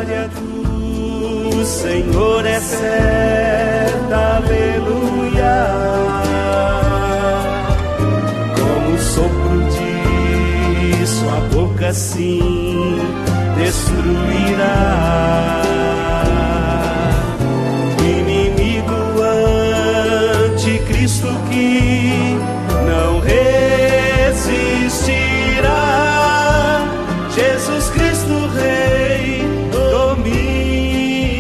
glória do Senhor é certa, aleluia. Como o sopro de sua boca, sim, destruirá o inimigo anticristo que não resistirá. Jesus Cristo Rei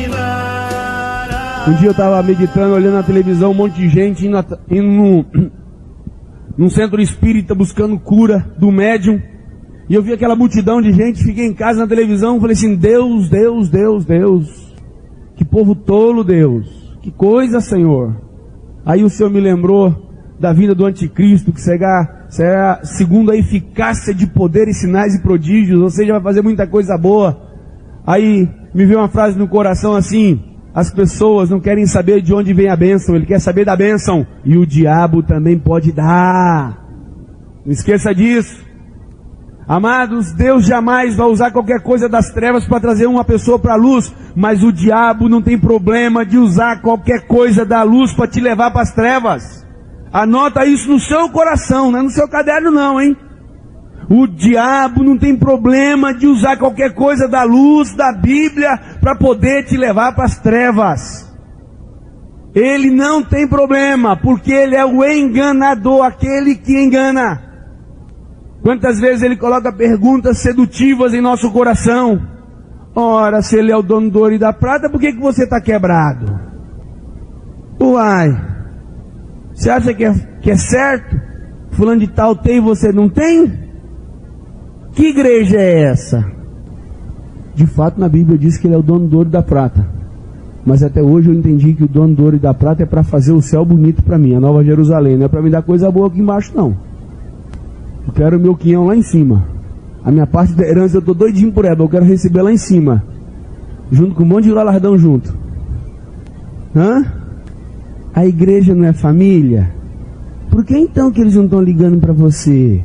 dominará. Um dia eu estava meditando, olhando na televisão, um monte de gente indo num centro espírita buscando cura do médium. E eu vi aquela multidão de gente, fiquei em casa na televisão, falei assim, Deus, Deus, Deus, Deus. Que povo tolo, Deus. Que coisa, Senhor. Aí o Senhor me lembrou da vinda do anticristo, que será segundo a eficácia de poder e sinais e prodígios, ou seja, vai fazer muita coisa boa. Aí me veio uma frase no coração assim, as pessoas não querem saber de onde vem a bênção, ele quer saber da bênção, e o diabo também pode dar. Não esqueça disso. Amados, Deus jamais vai usar qualquer coisa das trevas para trazer uma pessoa para a luz, mas o diabo não tem problema de usar qualquer coisa da luz para te levar para as trevas. Anota isso no seu coração, não é no seu caderno não, hein? O diabo não tem problema de usar qualquer coisa da luz, da Bíblia, para poder te levar para as trevas. Ele não tem problema, porque ele é o enganador, aquele que engana. Quantas vezes ele coloca perguntas sedutivas em nosso coração? Ora, se ele é o dono do ouro e da prata, por que você está quebrado? Uai, você acha que é certo? Fulano de tal tem e você não tem? Que igreja é essa? De fato, na Bíblia diz que ele é o dono do ouro e da prata. Mas até hoje eu entendi que o dono do ouro e da prata é para fazer o céu bonito para mim, a Nova Jerusalém. Não é para me dar coisa boa aqui embaixo, não. Eu quero o meu quinhão lá em cima. A minha parte da herança eu estou doidinho por ela. Eu quero receber lá em cima, junto com um monte de galardão junto. A igreja não é família? Por que então que eles não estão ligando para você?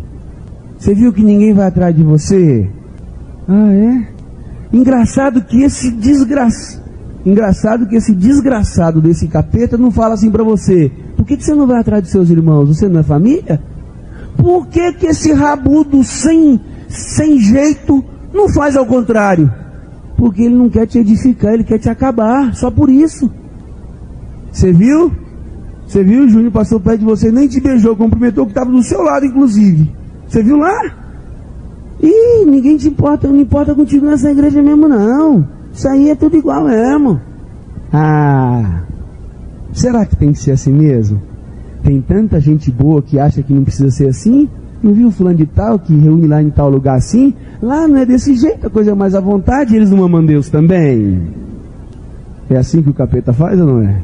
Você viu que ninguém vai atrás de você? Ah, é? Engraçado que esse desgraçado desse capeta não fala assim para você. Por que você não vai atrás de seus irmãos? Você não é família? Por que esse rabudo sem jeito não faz ao contrário? Porque ele não quer te edificar, ele quer te acabar, só por isso. Você viu? Você viu? O Júnior passou perto de você, nem te beijou, cumprimentou que estava do seu lado, inclusive. Você viu lá? Ih, ninguém te importa, não importa contigo nessa igreja mesmo, não. Isso aí é tudo igual mesmo. Ah, será que tem que ser assim mesmo? Tem tanta gente boa que acha que não precisa ser assim? Não viu fulano de tal que reúne lá em tal lugar assim? Lá não é desse jeito, a coisa é mais à vontade, eles não amam Deus também. É assim que o capeta faz ou não é?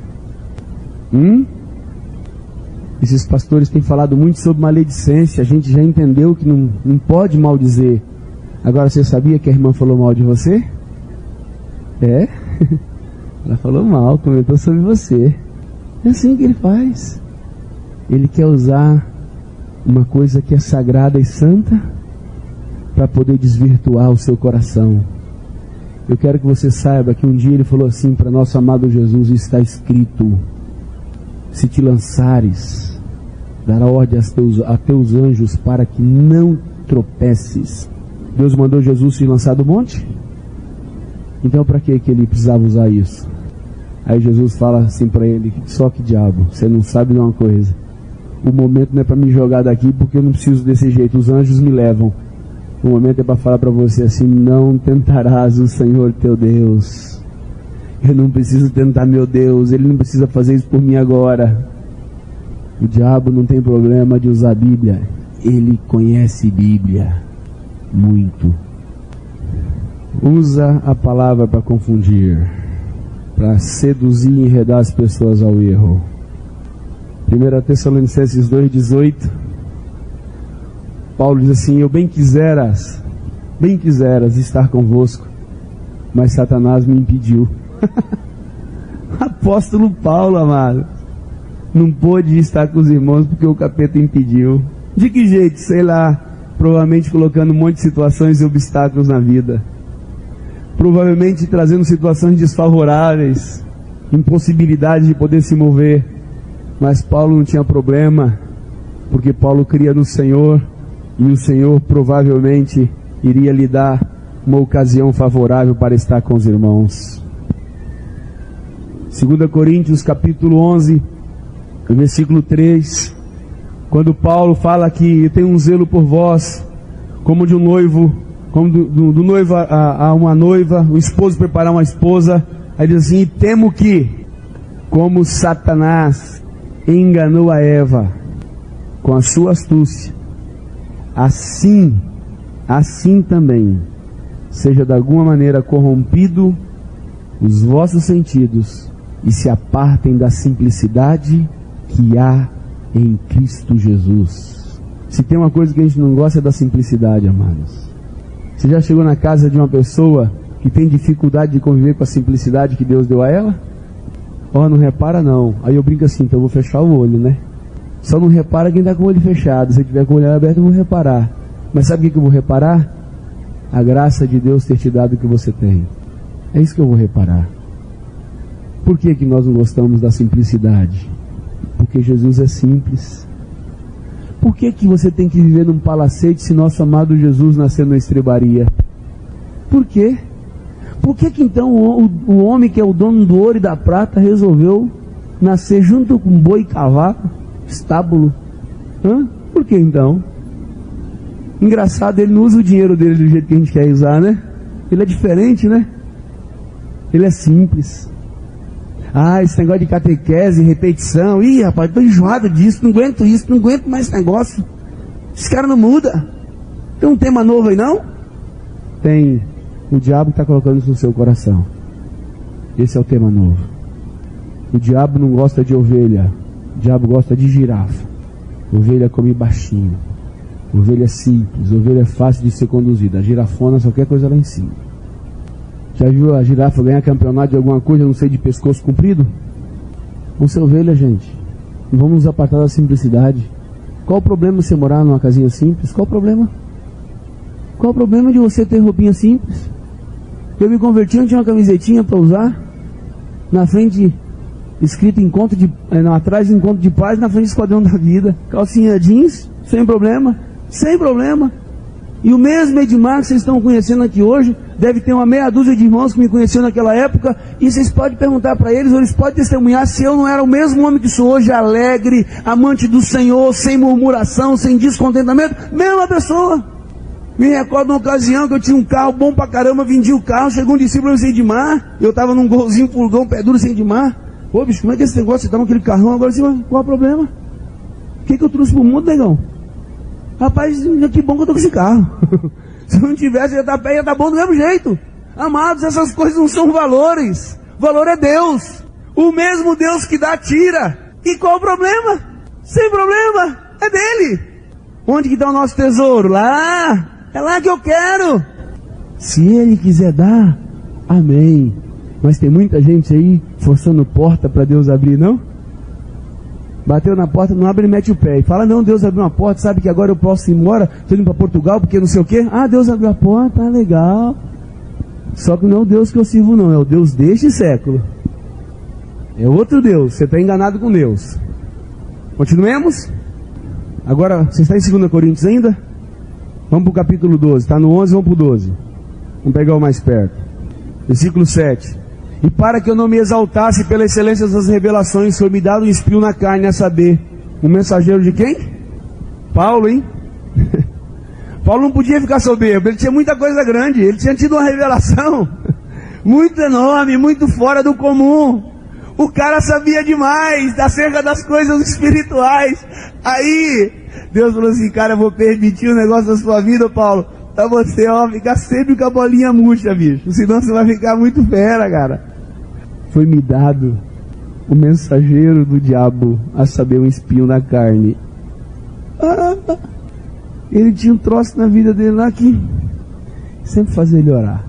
Esses pastores têm falado muito sobre maledicência, a gente já entendeu que não pode maldizer. Agora você sabia que a irmã falou mal de você? É? Ela falou mal, comentou sobre você. É assim que ele faz. Ele quer usar uma coisa que é sagrada e santa para poder desvirtuar o seu coração. Eu quero que você saiba que um dia ele falou assim para nosso amado Jesus, está escrito: se te lançares, dará ordem a teus anjos para que não tropeces. Deus mandou Jesus se lançar do monte? Então para que ele precisava usar isso? Aí Jesus fala assim para ele: só que diabo, você não sabe de uma coisa. O momento não é para me jogar daqui porque eu não preciso desse jeito, os anjos me levam. O momento é para falar para você assim: não tentarás o Senhor teu Deus. Eu não preciso tentar meu Deus, Ele não precisa fazer isso por mim agora. O diabo não tem problema de usar a Bíblia, ele conhece Bíblia muito. Usa a palavra para confundir, para seduzir e enredar as pessoas ao erro. 1 Tessalonicenses 2,18, Paulo diz assim: eu bem quiseras estar convosco, mas Satanás me impediu. Apóstolo Paulo, amado, não pôde estar com os irmãos porque o capeta impediu. De que jeito? Sei lá, provavelmente colocando um monte de situações e obstáculos na vida. provavelmente trazendo situações desfavoráveis, impossibilidade de poder se mover. Mas Paulo não tinha problema, porque Paulo cria no Senhor, e o Senhor provavelmente iria lhe dar uma ocasião favorável para estar com os irmãos. 2 Coríntios capítulo 11, versículo 3, quando Paulo fala que tem um zelo por vós, como de um noivo, como do noivo a uma noiva, o esposo preparar uma esposa. Aí diz assim: e temo que, como Satanás enganou a Eva com a sua astúcia, assim também seja de alguma maneira corrompido os vossos sentidos, e se apartem da simplicidade que há em Cristo Jesus. Se tem uma coisa que a gente não gosta é da simplicidade, amados. Você já chegou na casa de uma pessoa que tem dificuldade de conviver com a simplicidade que Deus deu a ela? Não repara não. Aí eu brinco assim, então eu vou fechar o olho, né? Só não repara quem está com o olho fechado. Se tiver com o olho aberto eu vou reparar. Mas sabe o que eu vou reparar? A graça de Deus ter te dado o que você tem. É isso que eu vou reparar. Por que nós não gostamos da simplicidade? Porque Jesus é simples. Por que você tem que viver num palacete se nosso amado Jesus nasceu na estrebaria? Por quê? Por que então o homem que é o dono do ouro e da prata resolveu nascer junto com boi e cavalo, estábulo? Por que então? Engraçado, ele não usa o dinheiro dele do jeito que a gente quer usar, né? Ele é diferente, né? Ele é simples. Esse negócio de catequese, repetição. Ih, rapaz, estou enjoado disso, não aguento isso, não aguento mais esse negócio. Esse cara não muda. Tem um tema novo aí, não? Tem. O diabo está colocando isso no seu coração. Esse é o tema novo. O diabo não gosta de ovelha. O diabo gosta de girafa. Ovelha come baixinho. Ovelha é simples. Ovelha é fácil de ser conduzida. A girafona só quer coisa lá em cima. Já viu a girafa ganhar campeonato de alguma coisa, não sei, de pescoço comprido? Vamos ser ovelha, gente. Não vamos nos apartar da simplicidade. Qual o problema de você morar numa casinha simples? Qual o problema? Qual o problema de você ter roupinha simples? Eu me converti, eu tinha uma camisetinha para usar, na frente escrito atrás encontro de paz, na frente Esquadrão da Vida. Calcinha jeans, sem problema. E o mesmo Edmar que vocês estão conhecendo aqui hoje, deve ter uma meia dúzia de irmãos que me conheciam naquela época, e vocês podem perguntar para eles, ou eles podem testemunhar, se eu não era o mesmo homem que sou hoje, alegre, amante do Senhor, sem murmuração, sem descontentamento, mesma pessoa. Me recordo de uma ocasião que eu tinha um carro bom pra caramba, vendi o carro, chegou um discípulo sem Edmar, eu estava num golzinho, furgão, pé duro sem Edmar. Pô, bicho, como é que é esse negócio? Você estava com aquele carrão, agora assim, qual é o problema? O que eu trouxe pro mundo, negão? Rapaz, que bom que eu tô com esse carro. Se eu não tivesse, ia estar pé, ia estar bom do mesmo jeito. Amados, essas coisas não são valores. Valor é Deus. O mesmo Deus que dá, tira. E qual o problema? Sem problema, é dele. Onde que está o nosso tesouro? Lá. É lá que eu quero. Se ele quiser dar, amém. Mas tem muita gente aí forçando porta para Deus abrir, não? Bateu na porta, não abre e mete o pé. E fala, não, Deus abriu uma porta, sabe que agora eu posso ir embora, estou indo para Portugal, porque não sei o quê. Deus abriu a porta, legal. Só que não é o Deus que eu sirvo não, é o Deus deste século. É outro Deus, você está enganado com Deus. Continuemos? Agora, você está em 2 Coríntios ainda? Vamos para o capítulo 12, está no 11, vamos para o 12. Vamos pegar o mais perto. Versículo 7. E para que eu não me exaltasse pela excelência das revelações, foi me dado um espinho na carne, a saber, um mensageiro de quem? Paulo, hein? Paulo não podia ficar soberbo, ele tinha muita coisa grande, ele tinha tido uma revelação muito enorme, muito fora do comum. O cara sabia demais acerca das coisas espirituais. Aí, Deus falou assim, cara, eu vou permitir um negócio da sua vida, Paulo, pra você, ficar sempre com a bolinha murcha, bicho, senão você vai ficar muito fera, cara. Foi-me dado o mensageiro do diabo, a saber, um espinho na carne. Ele tinha um troço na vida dele lá que sempre fazia ele orar.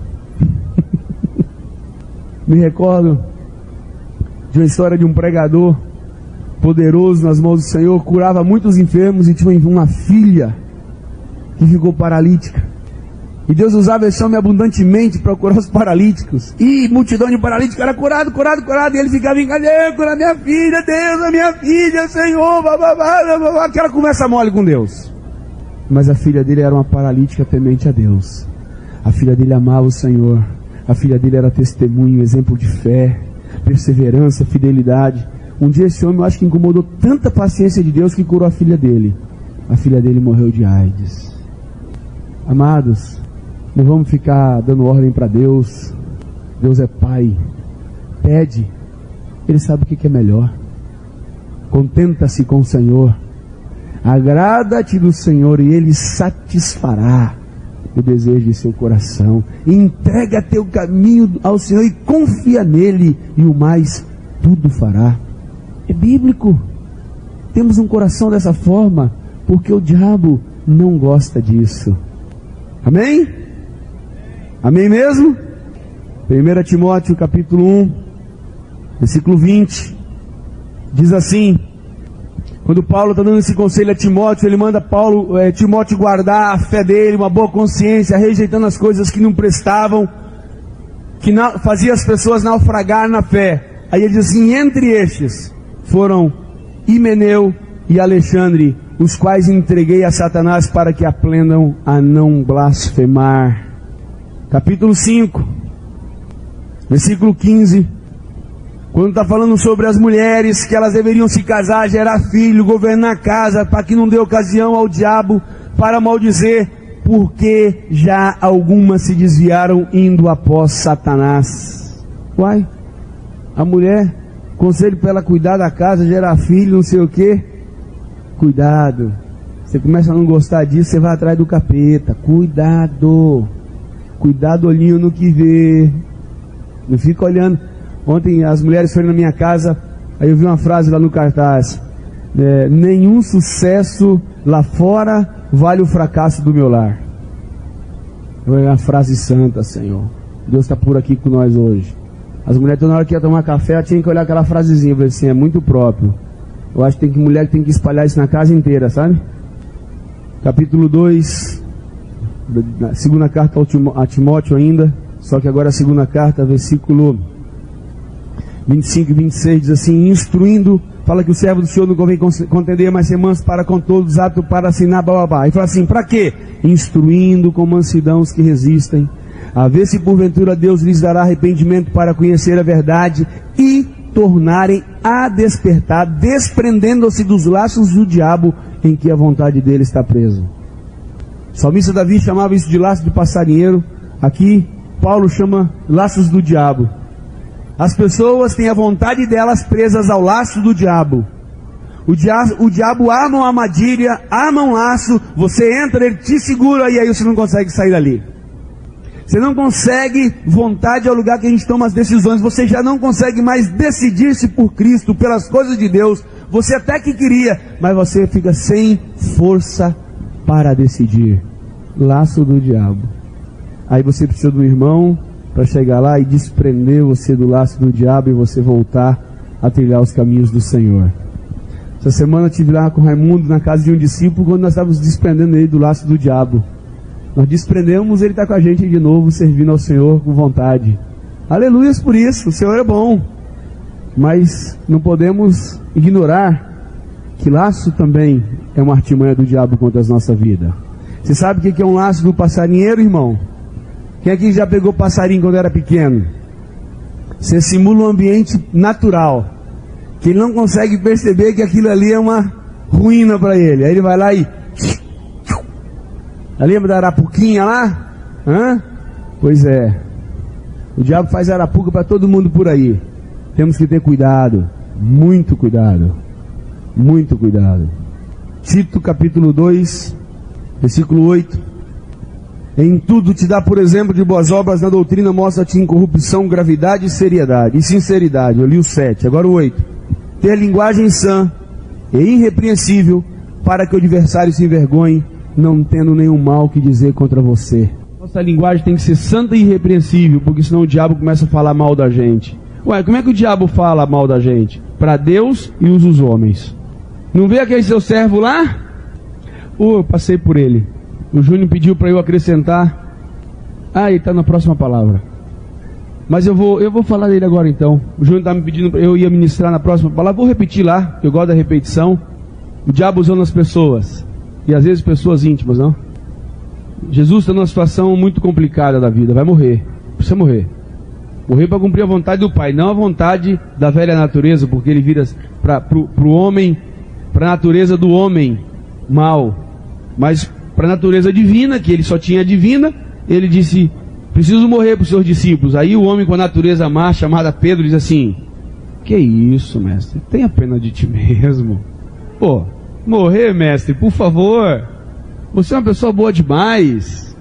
Me recordo de uma história de um pregador poderoso nas mãos do Senhor, curava muitos enfermos e tinha uma filha que ficou paralítica. E Deus usava esse homem abundantemente para curar os paralíticos. E multidão de paralíticos era curado. E ele ficava em casa, cura minha filha, Deus, a minha filha, Senhor, bababá. Aquela conversa mole com Deus. Mas a filha dele era uma paralítica temente a Deus. A filha dele amava o Senhor. A filha dele era testemunho, exemplo de fé, perseverança, fidelidade. Um dia esse homem, eu acho que incomodou tanta paciência de Deus que curou a filha dele. A filha dele morreu de AIDS. Amados, não vamos ficar dando ordem para Deus. Deus é Pai. Pede. Ele sabe o que é melhor. Contenta-se com o Senhor. Agrada-te do Senhor e Ele satisfará o desejo de seu coração. Entrega teu caminho ao Senhor e confia nele, e o mais tudo fará. É bíblico. Temos um coração dessa forma porque o diabo não gosta disso. Amém? Amém mesmo? 1 Timóteo capítulo 1, versículo 20, diz assim, quando Paulo está dando esse conselho a Timóteo, ele manda Timóteo guardar a fé dele, uma boa consciência, rejeitando as coisas que não prestavam, que fazia as pessoas naufragar na fé. Aí ele diz assim, entre estes foram Himeneu e Alexandre, os quais entreguei a Satanás para que aprendam a não blasfemar. Capítulo 5, versículo 15, quando está falando sobre as mulheres, que elas deveriam se casar, gerar filho, governar a casa, para que não dê ocasião ao diabo para maldizer, porque já algumas se desviaram indo após Satanás. Uai, a mulher, conselho para ela cuidar da casa, gerar filho, não sei o que. Cuidado, você começa a não gostar disso, você vai atrás do capeta. Cuidado, olhinho no que vê, não fica olhando. Ontem as mulheres foram na minha casa, aí eu vi uma frase lá no cartaz, nenhum sucesso lá fora vale o fracasso do meu lar. É uma frase santa, Senhor. Deus está por aqui com nós hoje. As mulheres, toda hora que ia tomar café, ela tinha que olhar aquela frasezinha, eu falei assim, é muito próprio. Eu acho que mulher que tem que espalhar isso na casa inteira, sabe? Capítulo 2, segunda carta a Timóteo ainda, só que agora a segunda carta, versículo 25 e 26, diz assim, instruindo, fala que o servo do Senhor não convém contender, mas ser manso para com todos, apto para assinar, bababá. E fala assim, para quê? Instruindo com mansidão os que resistem, a ver se porventura Deus lhes dará arrependimento para conhecer a verdade e tornarem a despertar, desprendendo-se dos laços do diabo em que a vontade dele está preso. O salmista Davi chamava isso de laço de passarinheiro. Aqui Paulo chama laços do diabo. As pessoas têm a vontade delas presas ao laço do diabo. O diabo ama uma armadilha, ama um laço, você entra, ele te segura e aí você não consegue sair dali. Você não consegue, vontade é o lugar que a gente toma as decisões, você já não consegue mais decidir-se por Cristo, pelas coisas de Deus. Você até que queria, mas você fica sem força para decidir. Laço do diabo. Aí você precisa do irmão para chegar lá e desprender você do laço do diabo e você voltar a trilhar os caminhos do Senhor. Essa semana eu estive lá com o Raimundo na casa de um discípulo, quando nós estávamos desprendendo ele do laço do diabo. Nós desprendemos, ele está com a gente de novo, servindo ao Senhor com vontade. Aleluias por isso, o Senhor é bom. Mas não podemos ignorar que laço também é uma artimanha do diabo contra a nossa vida. Você sabe o que é um laço do passarinheiro, irmão? Quem aqui já pegou passarinho quando era pequeno? Você simula um ambiente natural, que ele não consegue perceber que aquilo ali é uma ruína para ele. Aí ele vai lá e... Lembra da arapuquinha lá? Pois é. O diabo faz arapuca para todo mundo por aí. Temos que ter cuidado. Muito cuidado. Muito cuidado. Tito capítulo 2, versículo 8. Em tudo te dá por exemplo de boas obras, na doutrina mostra-te incorrupção, gravidade e seriedade. E sinceridade. Eu li o 7, agora o 8. Ter linguagem sã e irrepreensível, para que o adversário se envergonhe, não tendo nenhum mal que dizer contra você. Nossa linguagem tem que ser santa e irrepreensível, porque senão o diabo começa a falar mal da gente. Ué, como é que o diabo fala mal da gente? Para Deus e usa os homens. Não vê aquele seu servo lá? Eu passei por ele. O Júnior pediu para eu acrescentar Ah, ele está na próxima palavra. Mas eu vou falar dele agora então. O Júnior está me pedindo, eu ia ministrar na próxima palavra. Vou repetir lá, eu gosto da repetição. O diabo usando as pessoas. E às vezes pessoas íntimas, não? Jesus está numa situação muito complicada da vida. Vai morrer. Precisa morrer. Morrer para cumprir a vontade do Pai. Não a vontade da velha natureza. Porque ele vira para o homem, para a natureza do homem mal. Mas para a natureza divina, que ele só tinha a divina, ele disse: preciso morrer para os seus discípulos. Aí o homem com a natureza má, chamada Pedro, diz assim: que isso, mestre? Tenha pena de ti mesmo. Pô, morrer, mestre, por favor. Você é uma pessoa boa demais.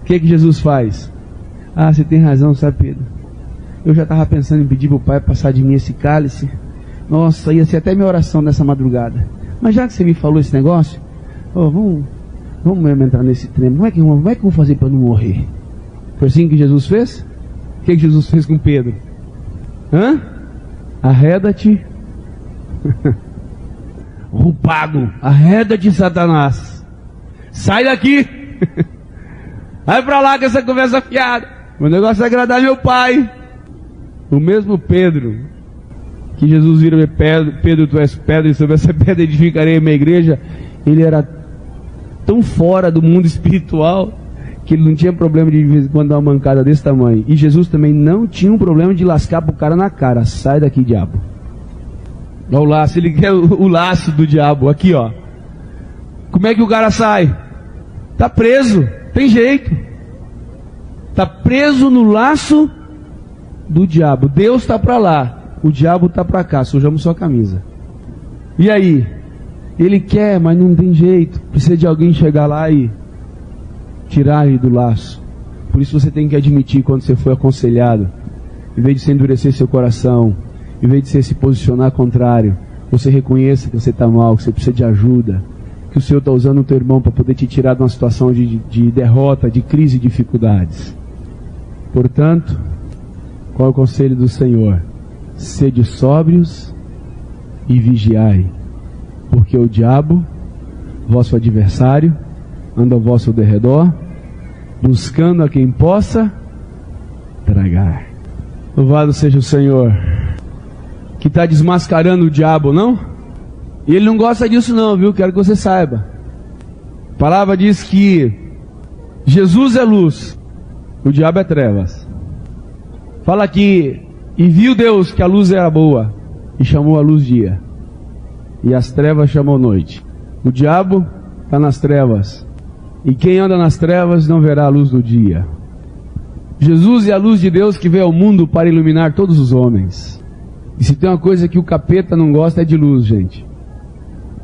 O que Jesus faz? Ah, você tem razão, sabe, Pedro? Eu já estava pensando em pedir para o Pai passar de mim esse cálice. Nossa, ia ser até minha oração nessa madrugada. Mas já que você me falou esse negócio, vamos mesmo entrar nesse trem. Como é que eu vou fazer para não morrer? Foi assim que Jesus fez? O que Jesus fez com Pedro? Arreda-te. Roubado. Arreda-te, Satanás. Sai daqui. Vai pra lá com essa conversa fiada. O negócio é agradar meu Pai. O mesmo Pedro que Jesus vira: Pedro, tu és pedra, e sobre essa pedra edificarei a minha igreja. Ele era tão fora do mundo espiritual que ele não tinha problema de vez em quando dar uma mancada desse tamanho. E Jesus também não tinha um problema de lascar pro cara na cara. Sai daqui, diabo. Olha o laço, ele quer o laço do diabo. Aqui, ó. Como é que o cara sai? Tá preso, tem jeito. Tá preso no laço do diabo. Deus tá para lá, o diabo tá para cá. Sujamos sua camisa. E aí? Ele quer, mas não tem jeito. Precisa de alguém chegar lá e tirar ele do laço. Por isso você tem que admitir, quando você foi aconselhado, em vez de você endurecer seu coração, em vez de você se posicionar contrário, você reconheça que você está mal, que você precisa de ajuda, que o Senhor está usando o teu irmão para poder te tirar de uma situação de derrota, de crise e dificuldades. Portanto, qual é o conselho do Senhor? Sede sóbrios e vigiai, porque o diabo, vosso adversário, anda ao vosso derredor, buscando a quem possa tragar. Louvado seja o Senhor, que está desmascarando o diabo, não? E ele não gosta disso não, viu? Quero que você saiba. A palavra diz que Jesus é luz, o diabo é trevas. Fala aqui: e viu Deus que a luz era boa, e chamou a luz dia, e as trevas chamou noite. O diabo está nas trevas, e quem anda nas trevas não verá a luz do dia. Jesus é a luz de Deus que veio ao mundo para iluminar todos os homens. E se tem uma coisa que o capeta não gosta é de luz, gente.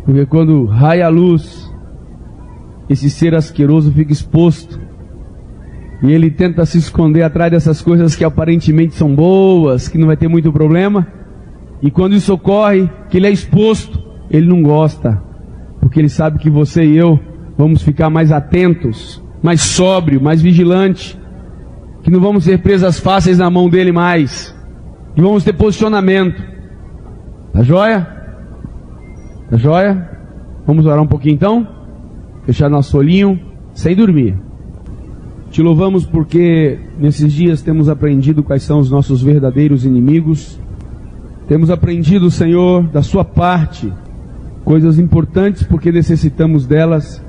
Porque quando raia a luz, esse ser asqueroso fica exposto. E ele tenta se esconder atrás dessas coisas que aparentemente são boas, que não vai ter muito problema. E quando isso ocorre, que ele é exposto, ele não gosta. Porque ele sabe que você e eu vamos ficar mais atentos, mais sóbrio, mais vigilante, que não vamos ser presas fáceis na mão dele mais, e vamos ter posicionamento. Tá joia? Tá joia? Vamos orar um pouquinho então? Fechar nosso olhinho, sem dormir. Te louvamos porque nesses dias temos aprendido quais são os nossos verdadeiros inimigos. Temos aprendido, Senhor, da sua parte, coisas importantes porque necessitamos delas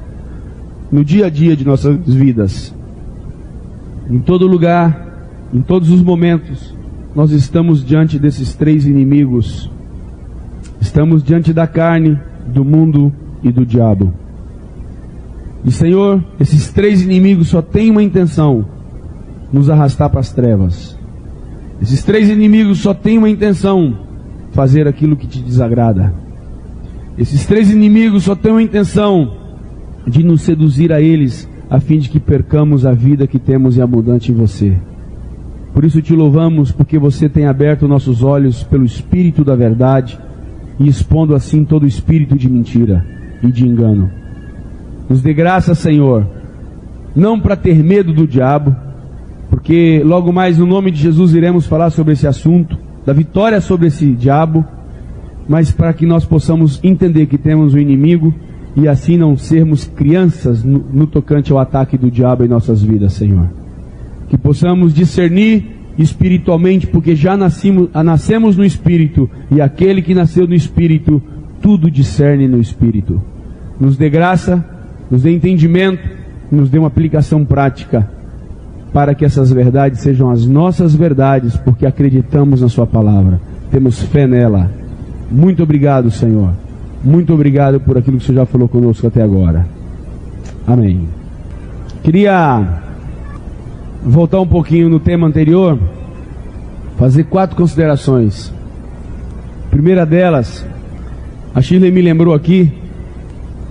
no dia a dia de nossas vidas. Em todo lugar, em todos os momentos, nós estamos diante desses três inimigos. Estamos diante da carne, do mundo e do diabo. E Senhor, esses três inimigos só têm uma intenção: nos arrastar para as trevas. Esses três inimigos só têm uma intenção: fazer aquilo que te desagrada. Esses três inimigos só têm uma intenção: de nos seduzir a eles, a fim de que percamos a vida que temos e abundante em você. Por isso te louvamos, porque você tem aberto nossos olhos pelo Espírito da verdade, e expondo assim todo espírito de mentira e de engano. Nos dê graça, Senhor, não para ter medo do diabo, porque logo mais no nome de Jesus iremos falar sobre esse assunto, da vitória sobre esse diabo, mas para que nós possamos entender que temos um inimigo, e assim não sermos crianças no tocante ao ataque do diabo em nossas vidas, Senhor. que possamos discernir espiritualmente, porque já nascemos no Espírito, e aquele que nasceu no Espírito, tudo discerne no Espírito. Nos dê graça, nos dê entendimento, nos dê uma aplicação prática, para que essas verdades sejam as nossas verdades, porque acreditamos na sua palavra, temos fé nela. Muito obrigado, Senhor. Muito obrigado por aquilo que o Senhor já falou conosco até agora. Amém. Queria voltar um pouquinho no tema anterior, fazer 4 considerações. Primeira delas, a Shirley me lembrou aqui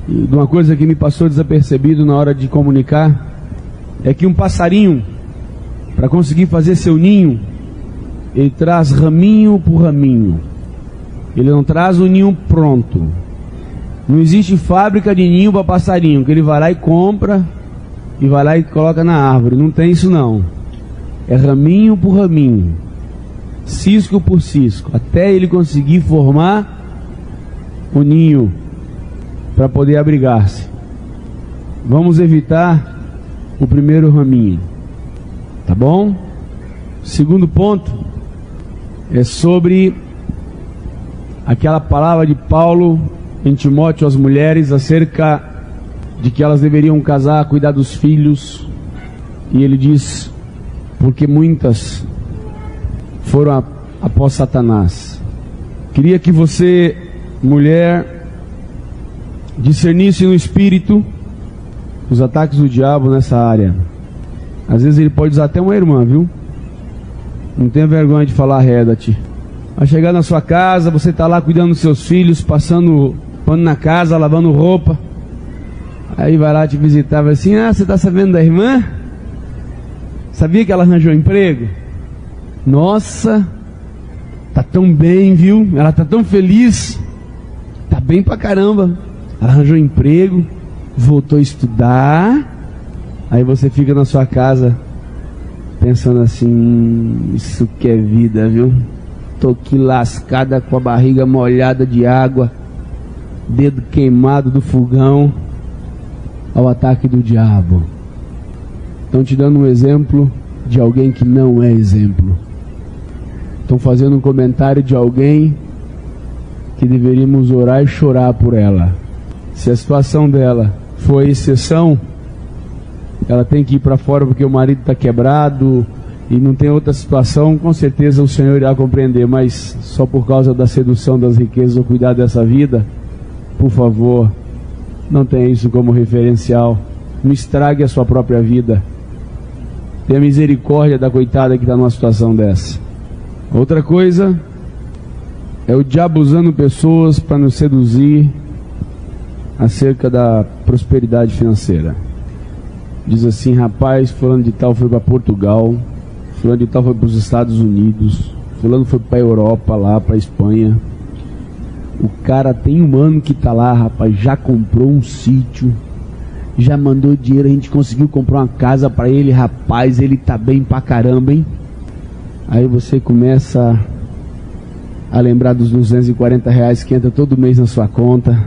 de uma coisa que me passou desapercebido na hora de comunicar, é que um passarinho, para conseguir fazer seu ninho, ele traz raminho por raminho. Ele não traz o ninho pronto. Não existe fábrica de ninho para passarinho, que ele vai lá e compra, e vai lá e coloca na árvore. Não tem isso não. É raminho por raminho, cisco por cisco, até ele conseguir formar o ninho para poder abrigar-se. Vamos evitar o primeiro raminho, tá bom? Segundo ponto é sobre aquela palavra de Paulo em Timóteo às mulheres acerca de que elas deveriam casar, cuidar dos filhos, e ele diz: porque muitas foram após Satanás. Queria que você, mulher, discernisse no espírito os ataques do diabo nessa área. Às vezes ele pode usar até uma irmã, viu? Não tenha vergonha de falar, reda-te. Vai chegar na sua casa, você está lá cuidando dos seus filhos, passando pano na casa, lavando roupa. Aí vai lá te visitar, vai assim: ah, você está sabendo da irmã? Sabia que ela arranjou emprego? Nossa, tá tão bem, viu? Ela tá tão feliz. Tá bem pra caramba. Ela arranjou emprego, voltou a estudar. Aí você fica na sua casa pensando assim: isso que é vida, viu? Tô aqui lascada com a barriga molhada de água, dedo queimado do fogão, ao ataque do diabo. Estão te dando um exemplo de alguém que não é exemplo. Estão fazendo um comentário de alguém que deveríamos orar e chorar por ela. Se a situação dela foi exceção, ela tem que ir para fora porque o marido está quebrado e não tem outra situação, com certeza o Senhor irá compreender. Mas só por causa da sedução das riquezas ou cuidar dessa vida, por favor, não tenha isso como referencial. Não estrague a sua própria vida. Tenha misericórdia da coitada que está numa situação dessa. Outra coisa é o diabo usando pessoas para nos seduzir acerca da prosperidade financeira. Diz assim: rapaz, fulano de tal foi para Portugal, fulano de tal foi para os Estados Unidos, fulano foi para a Europa, lá para a Espanha. O cara tem um ano que está lá, rapaz, já comprou um sítio, já mandou dinheiro, a gente conseguiu comprar uma casa para ele, rapaz, ele tá bem pra caramba, hein? Aí você começa a lembrar dos R$240 que entra todo mês na sua conta.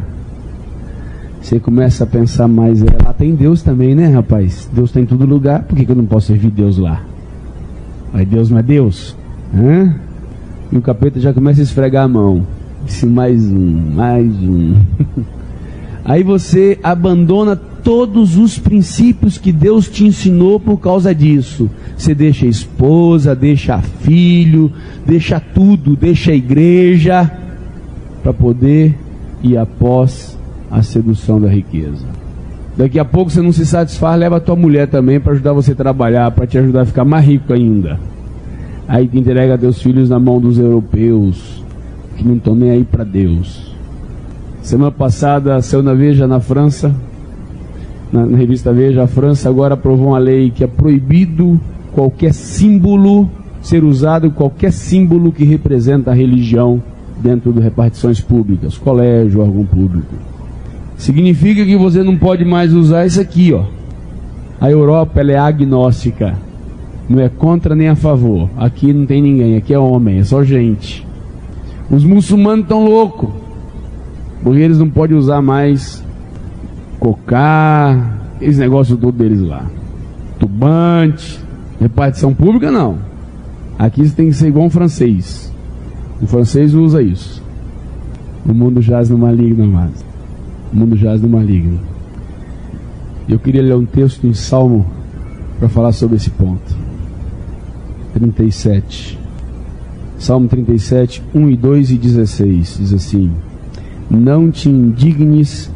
Você começa a pensar mais, lá tem Deus também, né, rapaz? Deus tá em todo lugar, por que eu não posso servir Deus lá? Aí Deus não é Deus? Hã? E o capeta já começa a esfregar a mão. Disse: mais um. Aí você abandona todos os princípios que Deus te ensinou por causa disso. Você deixa a esposa, deixa filho, deixa tudo, deixa a igreja, para poder ir após a sedução da riqueza. Daqui a pouco você não se satisfaz, leva a tua mulher também para ajudar você a trabalhar, para te ajudar a ficar mais rico ainda. Aí te entrega teus filhos na mão dos europeus, que não estão nem aí para Deus. Semana passada saiu na Veja, na França, na revista Veja, a França agora aprovou uma lei que é proibido qualquer símbolo ser usado, qualquer símbolo que representa a religião dentro de repartições públicas, colégio, órgão público. Significa que você não pode mais usar isso aqui, ó. A Europa, ela é agnóstica, não é contra nem a favor. Aqui não tem ninguém, aqui é homem, é só gente. Os muçulmanos estão loucos, porque eles não podem usar mais cocá, esse negócio todo deles lá, turbante, Repartição pública não. Aqui você tem que ser igual um francês. O francês usa isso. O mundo jaz no maligno, amados. O mundo jaz no maligno. Eu queria ler um texto em Salmo para falar sobre esse ponto. 37. Salmo 37, 1 e 2 e 16. Diz assim: não te indignes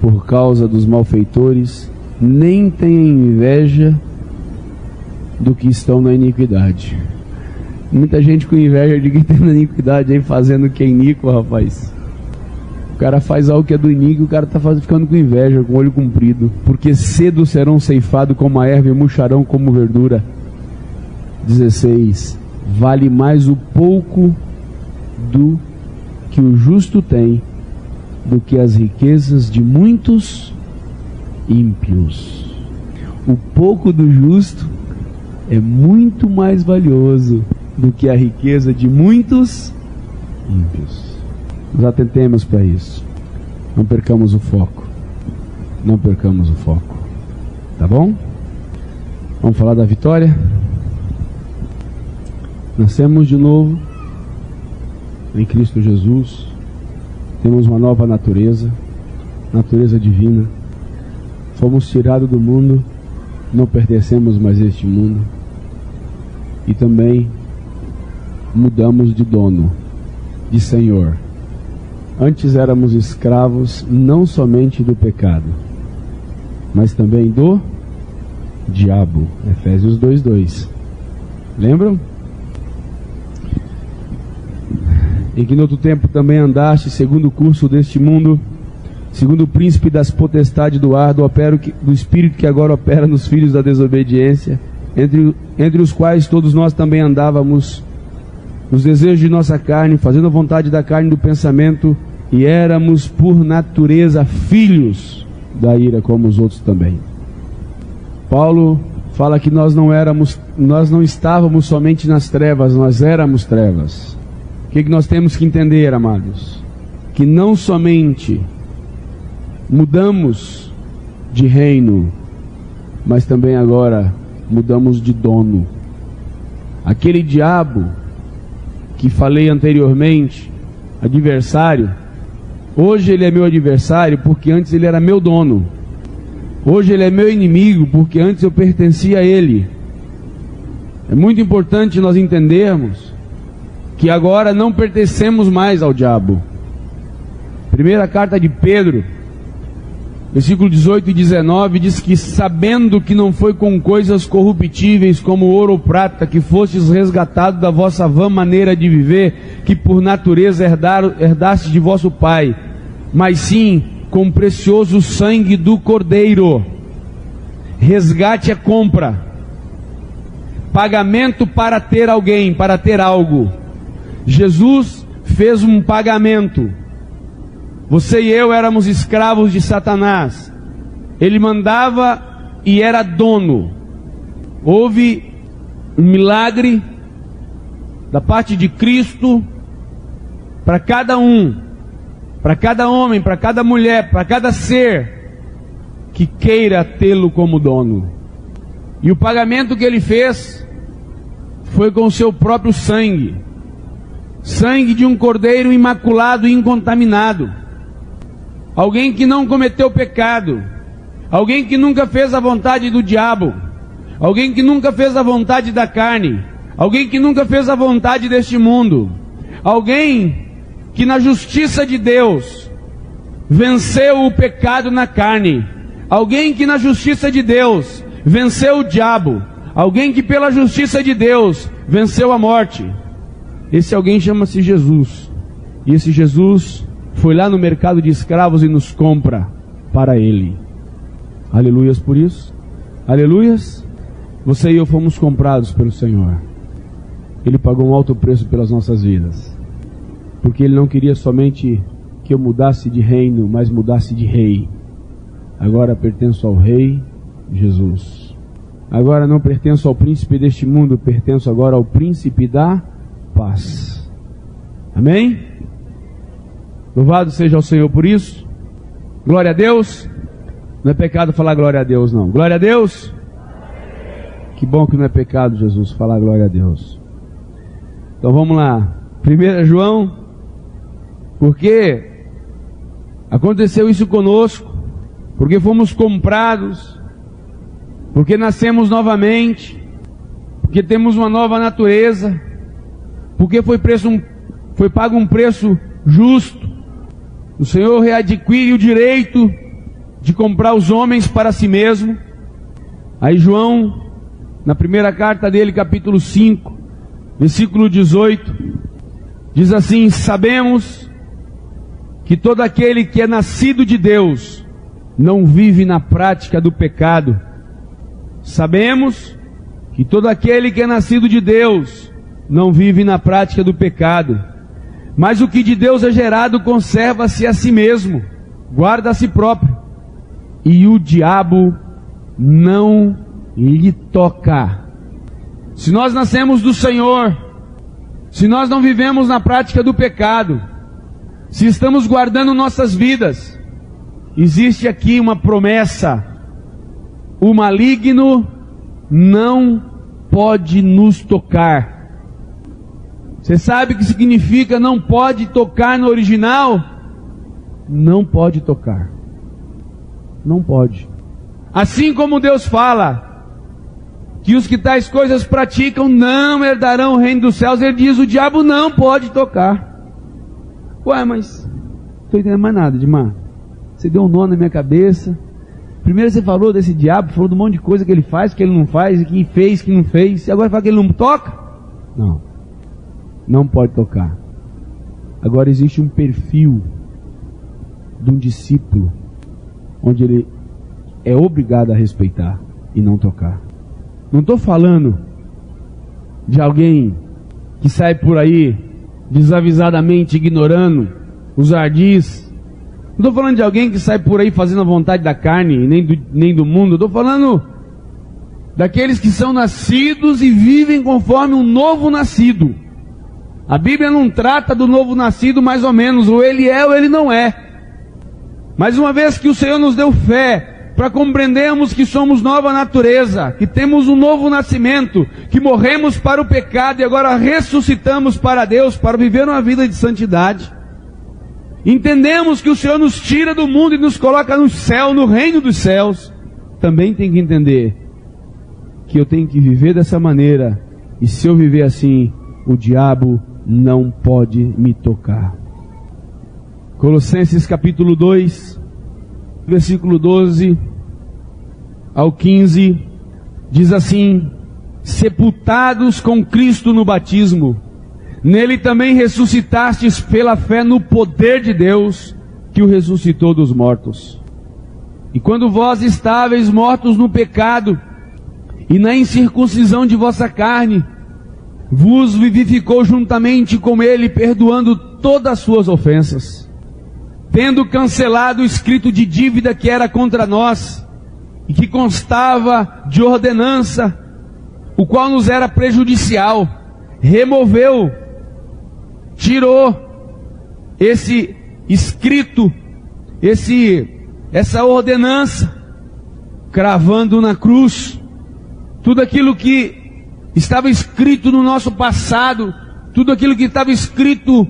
por causa dos malfeitores, nem tenha inveja do que estão na iniquidade. Muita gente com inveja de quem tem na iniquidade aí, fazendo o que é iníquo, rapaz. O cara faz algo que é do iníquo, o cara está ficando com inveja, com o olho comprido. Porque cedo serão ceifados como a erva e murcharão como verdura. 16. Vale mais o pouco do que o justo tem do que as riquezas de muitos ímpios. O pouco do justo é muito mais valioso do que a riqueza de muitos ímpios. Nos atentemos para isso. Não percamos o foco. Não percamos o foco. Tá bom? Vamos falar da vitória? Nascemos de novo em Cristo Jesus. Temos uma nova natureza, natureza divina. Fomos tirados do mundo, não pertencemos mais a este mundo. E também mudamos de dono, de senhor. Antes éramos escravos não somente do pecado, mas também do diabo. Efésios 2:2. Lembram? Em que no outro tempo também andaste segundo o curso deste mundo, segundo o príncipe das potestades do ar, do espírito que agora opera nos filhos da desobediência, entre os quais todos nós também andávamos nos desejos de nossa carne, fazendo a vontade da carne e do pensamento, e éramos por natureza filhos da ira como os outros também. Paulo fala que nós não estávamos somente nas trevas, nós éramos trevas. O que nós temos que entender, amados? Que não somente mudamos de reino, mas também agora mudamos de dono. Aquele diabo que falei anteriormente, adversário, hoje ele é meu adversário porque antes ele era meu dono. Hoje ele é meu inimigo porque antes eu pertencia a ele. É muito importante nós entendermos que agora não pertencemos mais ao diabo. Primeira carta de Pedro, versículo 18 e 19, diz que sabendo que não foi com coisas corruptíveis como ouro ou prata que fostes resgatados da vossa vã maneira de viver, que por natureza herdastes de vosso Pai, mas sim com o precioso sangue do Cordeiro. Resgate é compra, pagamento para ter alguém, para ter algo. Jesus fez um pagamento. Você e eu éramos escravos de Satanás. Ele mandava e era dono. Houve um milagre da parte de Cristo para cada um, para cada homem, para cada mulher, para cada ser que queira tê-lo como dono. E o pagamento que ele fez foi com o seu próprio sangue. Sangue de um cordeiro imaculado e incontaminado. Alguém que não cometeu pecado. Alguém que nunca fez a vontade do diabo. Alguém que nunca fez a vontade da carne. Alguém que nunca fez a vontade deste mundo. Alguém que na justiça de Deus venceu o pecado na carne. Alguém que na justiça de Deus venceu o diabo. Alguém que pela justiça de Deus venceu a morte. Esse alguém chama-se Jesus. E esse Jesus foi lá no mercado de escravos e nos compra para Ele. Aleluias por isso. Aleluias. Você e eu fomos comprados pelo Senhor. Ele pagou um alto preço pelas nossas vidas. Porque Ele não queria somente que eu mudasse de reino, mas mudasse de rei. Agora pertenço ao Rei Jesus. Agora não pertenço ao príncipe deste mundo, pertenço agora ao príncipe da paz. Amém? Louvado seja o Senhor por isso. Glória a Deus. Não é pecado falar glória a Deus, não. Glória a Deus. Que bom que não é pecado, Jesus, falar glória a Deus. Então vamos lá. 1 João, porque aconteceu isso conosco, porque fomos comprados, porque nascemos novamente, porque temos uma nova natureza, porque foi pago um preço justo. O Senhor readquire o direito de comprar os homens para si mesmo. Aí João, na primeira carta dele, capítulo 5, versículo 18, diz assim: sabemos que todo aquele que é nascido de Deus não vive na prática do pecado. Sabemos que todo aquele que é nascido de Deus não vive na prática do pecado. Mas o que de Deus é gerado conserva-se a si mesmo, guarda a si próprio, e o diabo não lhe toca. Se nós nascemos do Senhor, se nós não vivemos na prática do pecado, se estamos guardando nossas vidas, existe aqui uma promessa: o maligno não pode nos tocar. Você sabe o que significa não pode tocar no original? Não pode tocar. Não pode. Assim como Deus fala que os que tais coisas praticam não herdarão o reino dos céus, Ele diz: o diabo não pode tocar. Ué, mas não estou entendendo mais nada, Edmar. Você deu um nó na minha cabeça. Primeiro você falou desse diabo, falou de um monte de coisa que ele faz, que ele não faz, que fez, que não fez, e agora fala que ele não toca? Não. Não pode tocar. Agora existe um perfil de um discípulo onde ele é obrigado a respeitar e não tocar. Não estou falando de alguém que sai por aí desavisadamente ignorando os ardis. Não estou falando de alguém que sai por aí fazendo a vontade da carne, nem do mundo. Estou falando daqueles que são nascidos e vivem conforme um novo nascido. A Bíblia não trata do novo nascido mais ou menos, ou ele é ou ele não é. Mas uma vez que o Senhor nos deu fé, para compreendermos que somos nova natureza, que temos um novo nascimento, que morremos para o pecado e agora ressuscitamos para Deus, para viver uma vida de santidade. Entendemos que o Senhor nos tira do mundo e nos coloca no céu, no reino dos céus. Também tem que entender que eu tenho que viver dessa maneira, e se eu viver assim, o diabo não pode me tocar. Colossenses capítulo 2, versículo 12 ao 15, diz assim: sepultados com Cristo no batismo, nele também ressuscitastes pela fé no poder de Deus, que o ressuscitou dos mortos. E quando vós estáveis mortos no pecado e na incircuncisão de vossa carne, vos vivificou juntamente com ele, perdoando todas as suas ofensas, tendo cancelado o escrito de dívida que era contra nós, e que constava de ordenança, o qual nos era prejudicial, removeu, tirou esse escrito, essa ordenança, cravando na cruz tudo aquilo que estava escrito no nosso passado, tudo aquilo que estava escrito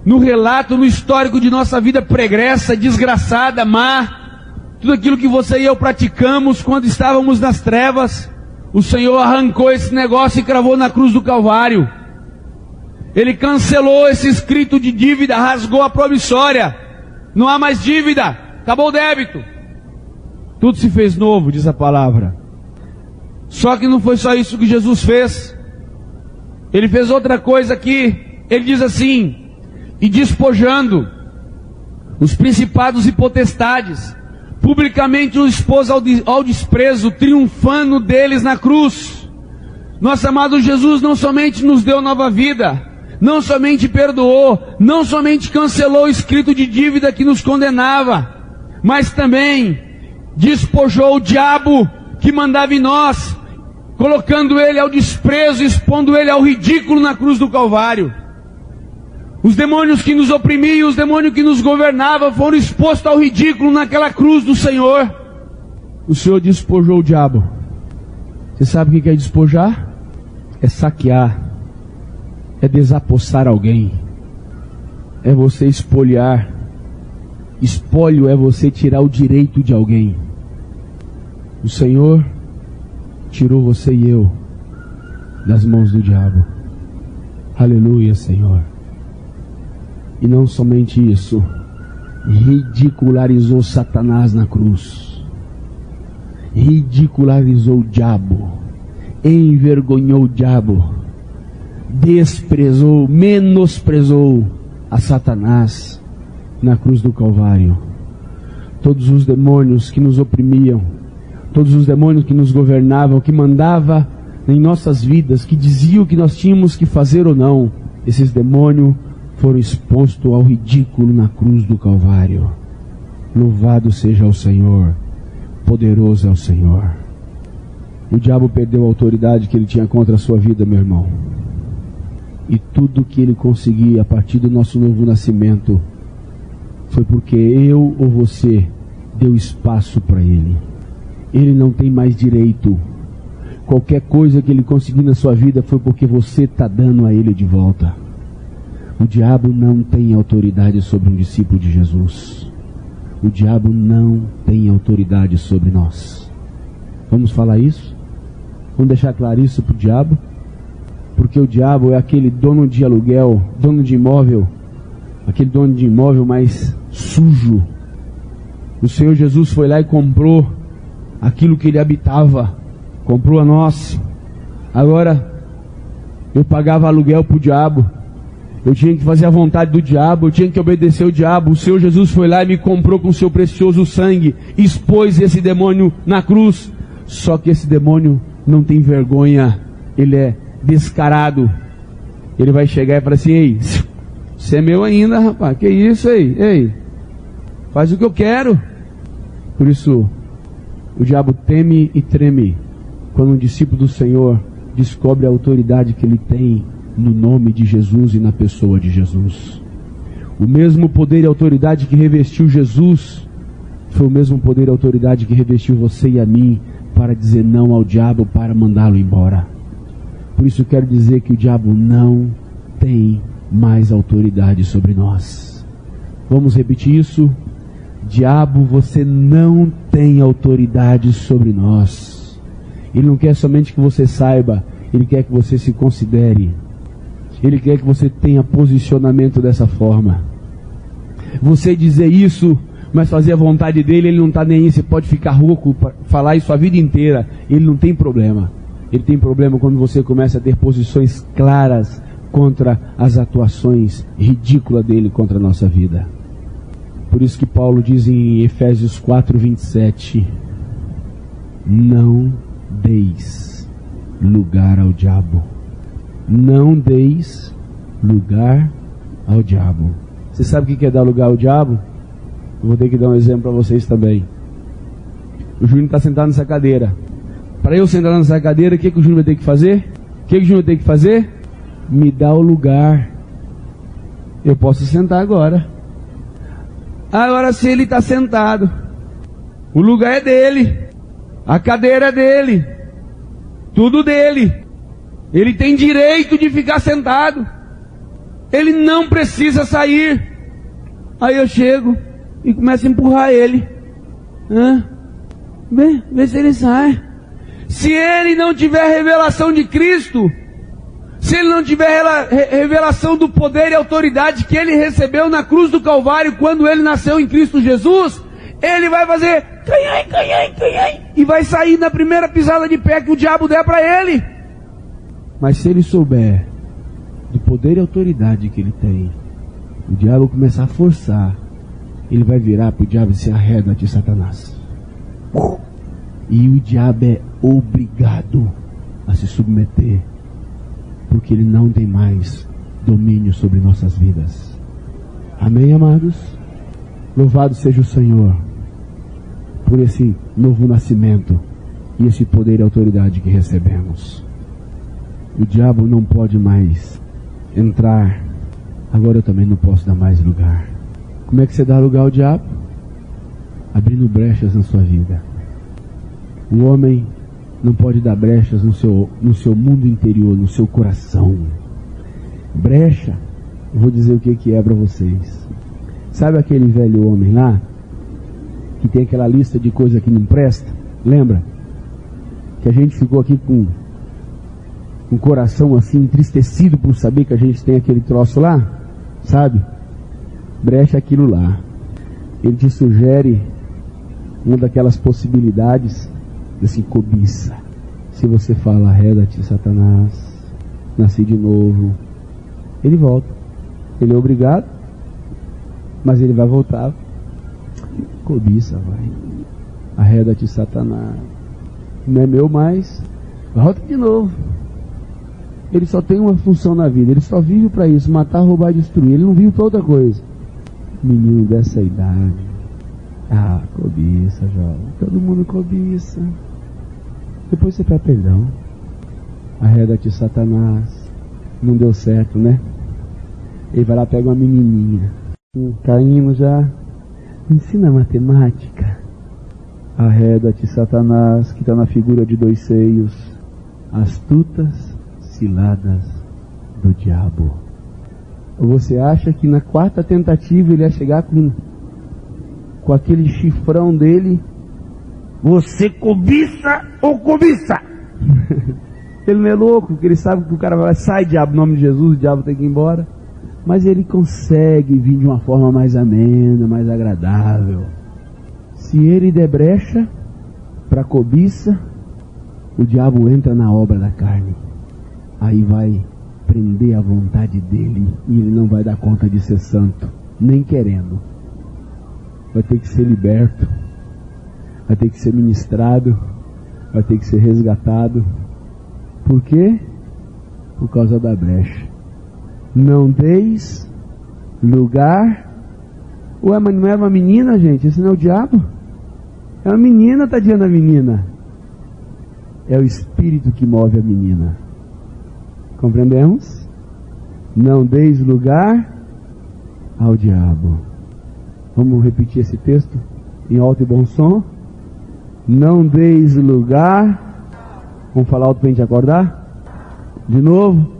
no relato, no histórico de nossa vida pregressa, desgraçada, má, tudo aquilo que você e eu praticamos quando estávamos nas trevas. O Senhor arrancou esse negócio e cravou na cruz do Calvário. Ele cancelou esse escrito de dívida, rasgou a promissória. Não há mais dívida, acabou o débito. Tudo se fez novo, diz a palavra. Só que não foi só isso que Jesus fez. Ele fez outra coisa aqui. Ele diz assim: e despojando os principados e potestades, publicamente os expôs ao desprezo, triunfando deles na cruz. Nosso amado Jesus não somente nos deu nova vida, não somente perdoou, não somente cancelou o escrito de dívida que nos condenava, mas também despojou o diabo que mandava em nós, colocando ele ao desprezo, expondo ele ao ridículo na cruz do Calvário. Os demônios que nos oprimiam, os demônios que nos governavam, foram expostos ao ridículo naquela cruz do Senhor. O Senhor despojou o diabo Você sabe o que é despojar? É saquear, é desapossar alguém, é você espoliar. Espólio é você tirar o direito de alguém. O Senhor tirou você e eu das mãos do diabo. Aleluia, Senhor. E não somente isso, ridicularizou Satanás na cruz, ridicularizou o diabo, envergonhou o diabo, desprezou, menosprezou a Satanás na cruz do Calvário. Todos os demônios que nos oprimiam, todos os demônios que nos governavam, que mandavam em nossas vidas, que diziam o que nós tínhamos que fazer ou não, esses demônios foram expostos ao ridículo na cruz do Calvário. Louvado seja o Senhor, poderoso é o Senhor. O diabo perdeu a autoridade que ele tinha contra a sua vida, meu irmão. E tudo que ele conseguia a partir do nosso novo nascimento foi porque eu ou você deu espaço para ele. Ele não tem mais direito. Qualquer coisa que ele conseguir na sua vida foi porque você está dando a ele de volta. O diabo não tem autoridade sobre um discípulo de Jesus. O diabo não tem autoridade sobre nós. Vamos falar isso? Vamos deixar claro isso para o diabo? Porque o diabo é aquele dono de aluguel, dono de imóvel, aquele dono de imóvel mais sujo. O Senhor Jesus foi lá e comprou aquilo que ele habitava, comprou a nós. Agora, eu pagava aluguel para o diabo, eu tinha que fazer a vontade do diabo, eu tinha que obedecer o diabo. O Senhor Jesus foi lá e me comprou com o seu precioso sangue, expôs esse demônio na cruz. Só que esse demônio não tem vergonha, ele é descarado. Ele vai chegar e falar assim: ei, você é meu ainda, rapaz, que isso aí? Ei, faz o que eu quero. Por isso, o diabo teme e treme quando um discípulo do Senhor descobre a autoridade que ele tem no nome de Jesus e na pessoa de Jesus. O mesmo poder e autoridade que revestiu Jesus foi o mesmo poder e autoridade que revestiu você e a mim para dizer não ao diabo, para mandá-lo embora. Por isso eu quero dizer que o diabo não tem mais autoridade sobre nós. Vamos repetir isso? Diabo, você não tem autoridade sobre nós. Ele não quer somente que você saiba, ele quer que você se considere. Ele quer que você tenha posicionamento dessa forma. Você dizer isso, mas fazer a vontade dele, ele não está nem aí. Você pode ficar rouco para falar isso a vida inteira, ele não tem problema. Ele tem problema quando você começa a ter posições claras contra as atuações ridículas dele contra a nossa vida. Por isso que Paulo diz em Efésios 4:27, não deis lugar ao diabo. Não deis lugar ao diabo. Você sabe o que é dar lugar ao diabo? Eu vou ter que dar um exemplo para vocês também. O Júnior está sentado nessa cadeira. Para eu sentar nessa cadeira, o que o Júnior vai ter que fazer? O que o Júnior tem que fazer? Me dá o lugar. Eu posso sentar agora. Agora, se ele está sentado, o lugar é dele, a cadeira é dele, tudo dele. Ele tem direito de ficar sentado. Ele não precisa sair. Aí eu chego e começo a empurrar ele. Vê se ele sai. Se ele não tiver revelação de Cristo, se ele não tiver revelação do poder e autoridade que ele recebeu na cruz do Calvário quando ele nasceu em Cristo Jesus, ele vai fazer canhai, e vai sair na primeira pisada de pé que o diabo der para ele. Mas se ele souber do poder e autoridade que ele tem, o diabo começar a forçar, ele vai virar para o diabo e dizer: arreda-te, Satanás. E o diabo é obrigado a se submeter, porque ele não tem mais domínio sobre nossas vidas. Amém, amados? Louvado seja o Senhor por esse novo nascimento e esse poder e autoridade que recebemos. O diabo não pode mais entrar. Agora eu também não posso dar mais lugar. Como é que você dá lugar ao diabo? Abrindo brechas na sua vida. O homem não pode dar brechas no seu mundo interior, no seu coração. Brecha, eu vou dizer o que é para vocês. Sabe aquele velho homem lá, que tem aquela lista de coisa que não presta? Lembra? Que a gente ficou aqui com o coração assim entristecido por saber que a gente tem aquele troço lá? Sabe? Brecha aquilo lá. Ele te sugere uma daquelas possibilidades desse cobiça. Se você fala, arreda-te, Satanás, nasci de novo, ele volta. Ele é obrigado, mas ele vai voltar. Cobiça, vai. Arreda-te, Satanás. Não é meu mais. Volta de novo. Ele só tem uma função na vida. Ele só vive para isso: matar, roubar e destruir. Ele não vive para outra coisa. Menino dessa idade. Ah, cobiça, jovem. Todo mundo cobiça. Depois você pede perdão. Arreda-te, Satanás. Não deu certo, né? Ele vai lá, pega uma menininha. Caindo já. Ensina matemática. Arreda-te, Satanás, que está na figura de 2 seios. Astutas ciladas do diabo. Ou você acha que na 4ª tentativa ele ia chegar com aquele chifrão dele? Você cobiça ou cobiça? Ele não é louco, porque ele sabe que o cara vai, sai diabo, em nome de Jesus, o diabo tem que ir embora. Mas ele consegue vir de uma forma mais amena, mais agradável. Se ele der brecha para cobiça, o diabo entra na obra da carne. Aí vai prender a vontade dele e ele não vai dar conta de ser santo, nem querendo. Vai ter que ser liberto, vai ter que ser ministrado, vai ter que ser resgatado. Por quê? Por causa da brecha. Não deis lugar. Ué, mas não é uma menina, gente? Esse não é o diabo? É uma menina, tadinha da menina. É o espírito que move a menina. Compreendemos? Não deis lugar ao diabo. Vamos repetir esse texto em alto e bom som. Não deis lugar. Vamos falar alto para a gente acordar? De novo.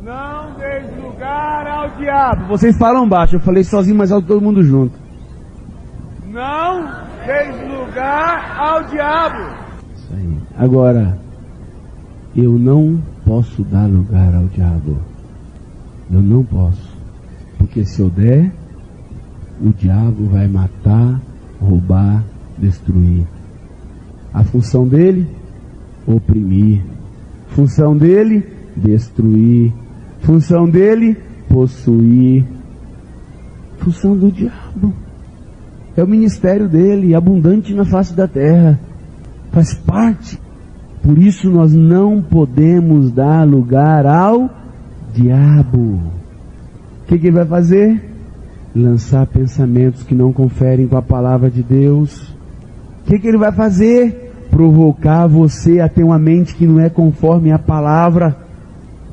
Não deis lugar ao diabo. Vocês falam baixo, eu falei sozinho, mas alto todo mundo junto. Não deis lugar ao diabo. Isso aí. Agora, eu não posso dar lugar ao diabo. Eu não posso. Porque se eu der, o diabo vai matar, roubar, destruir. A função dele, oprimir. Função dele, destruir. Função dele, possuir. Função do diabo. É o ministério dele, abundante na face da terra. Faz parte. Por isso nós não podemos dar lugar ao diabo. O que ele vai fazer? Lançar pensamentos que não conferem com a palavra de Deus. O que ele vai fazer? Provocar você a ter uma mente que não é conforme a palavra.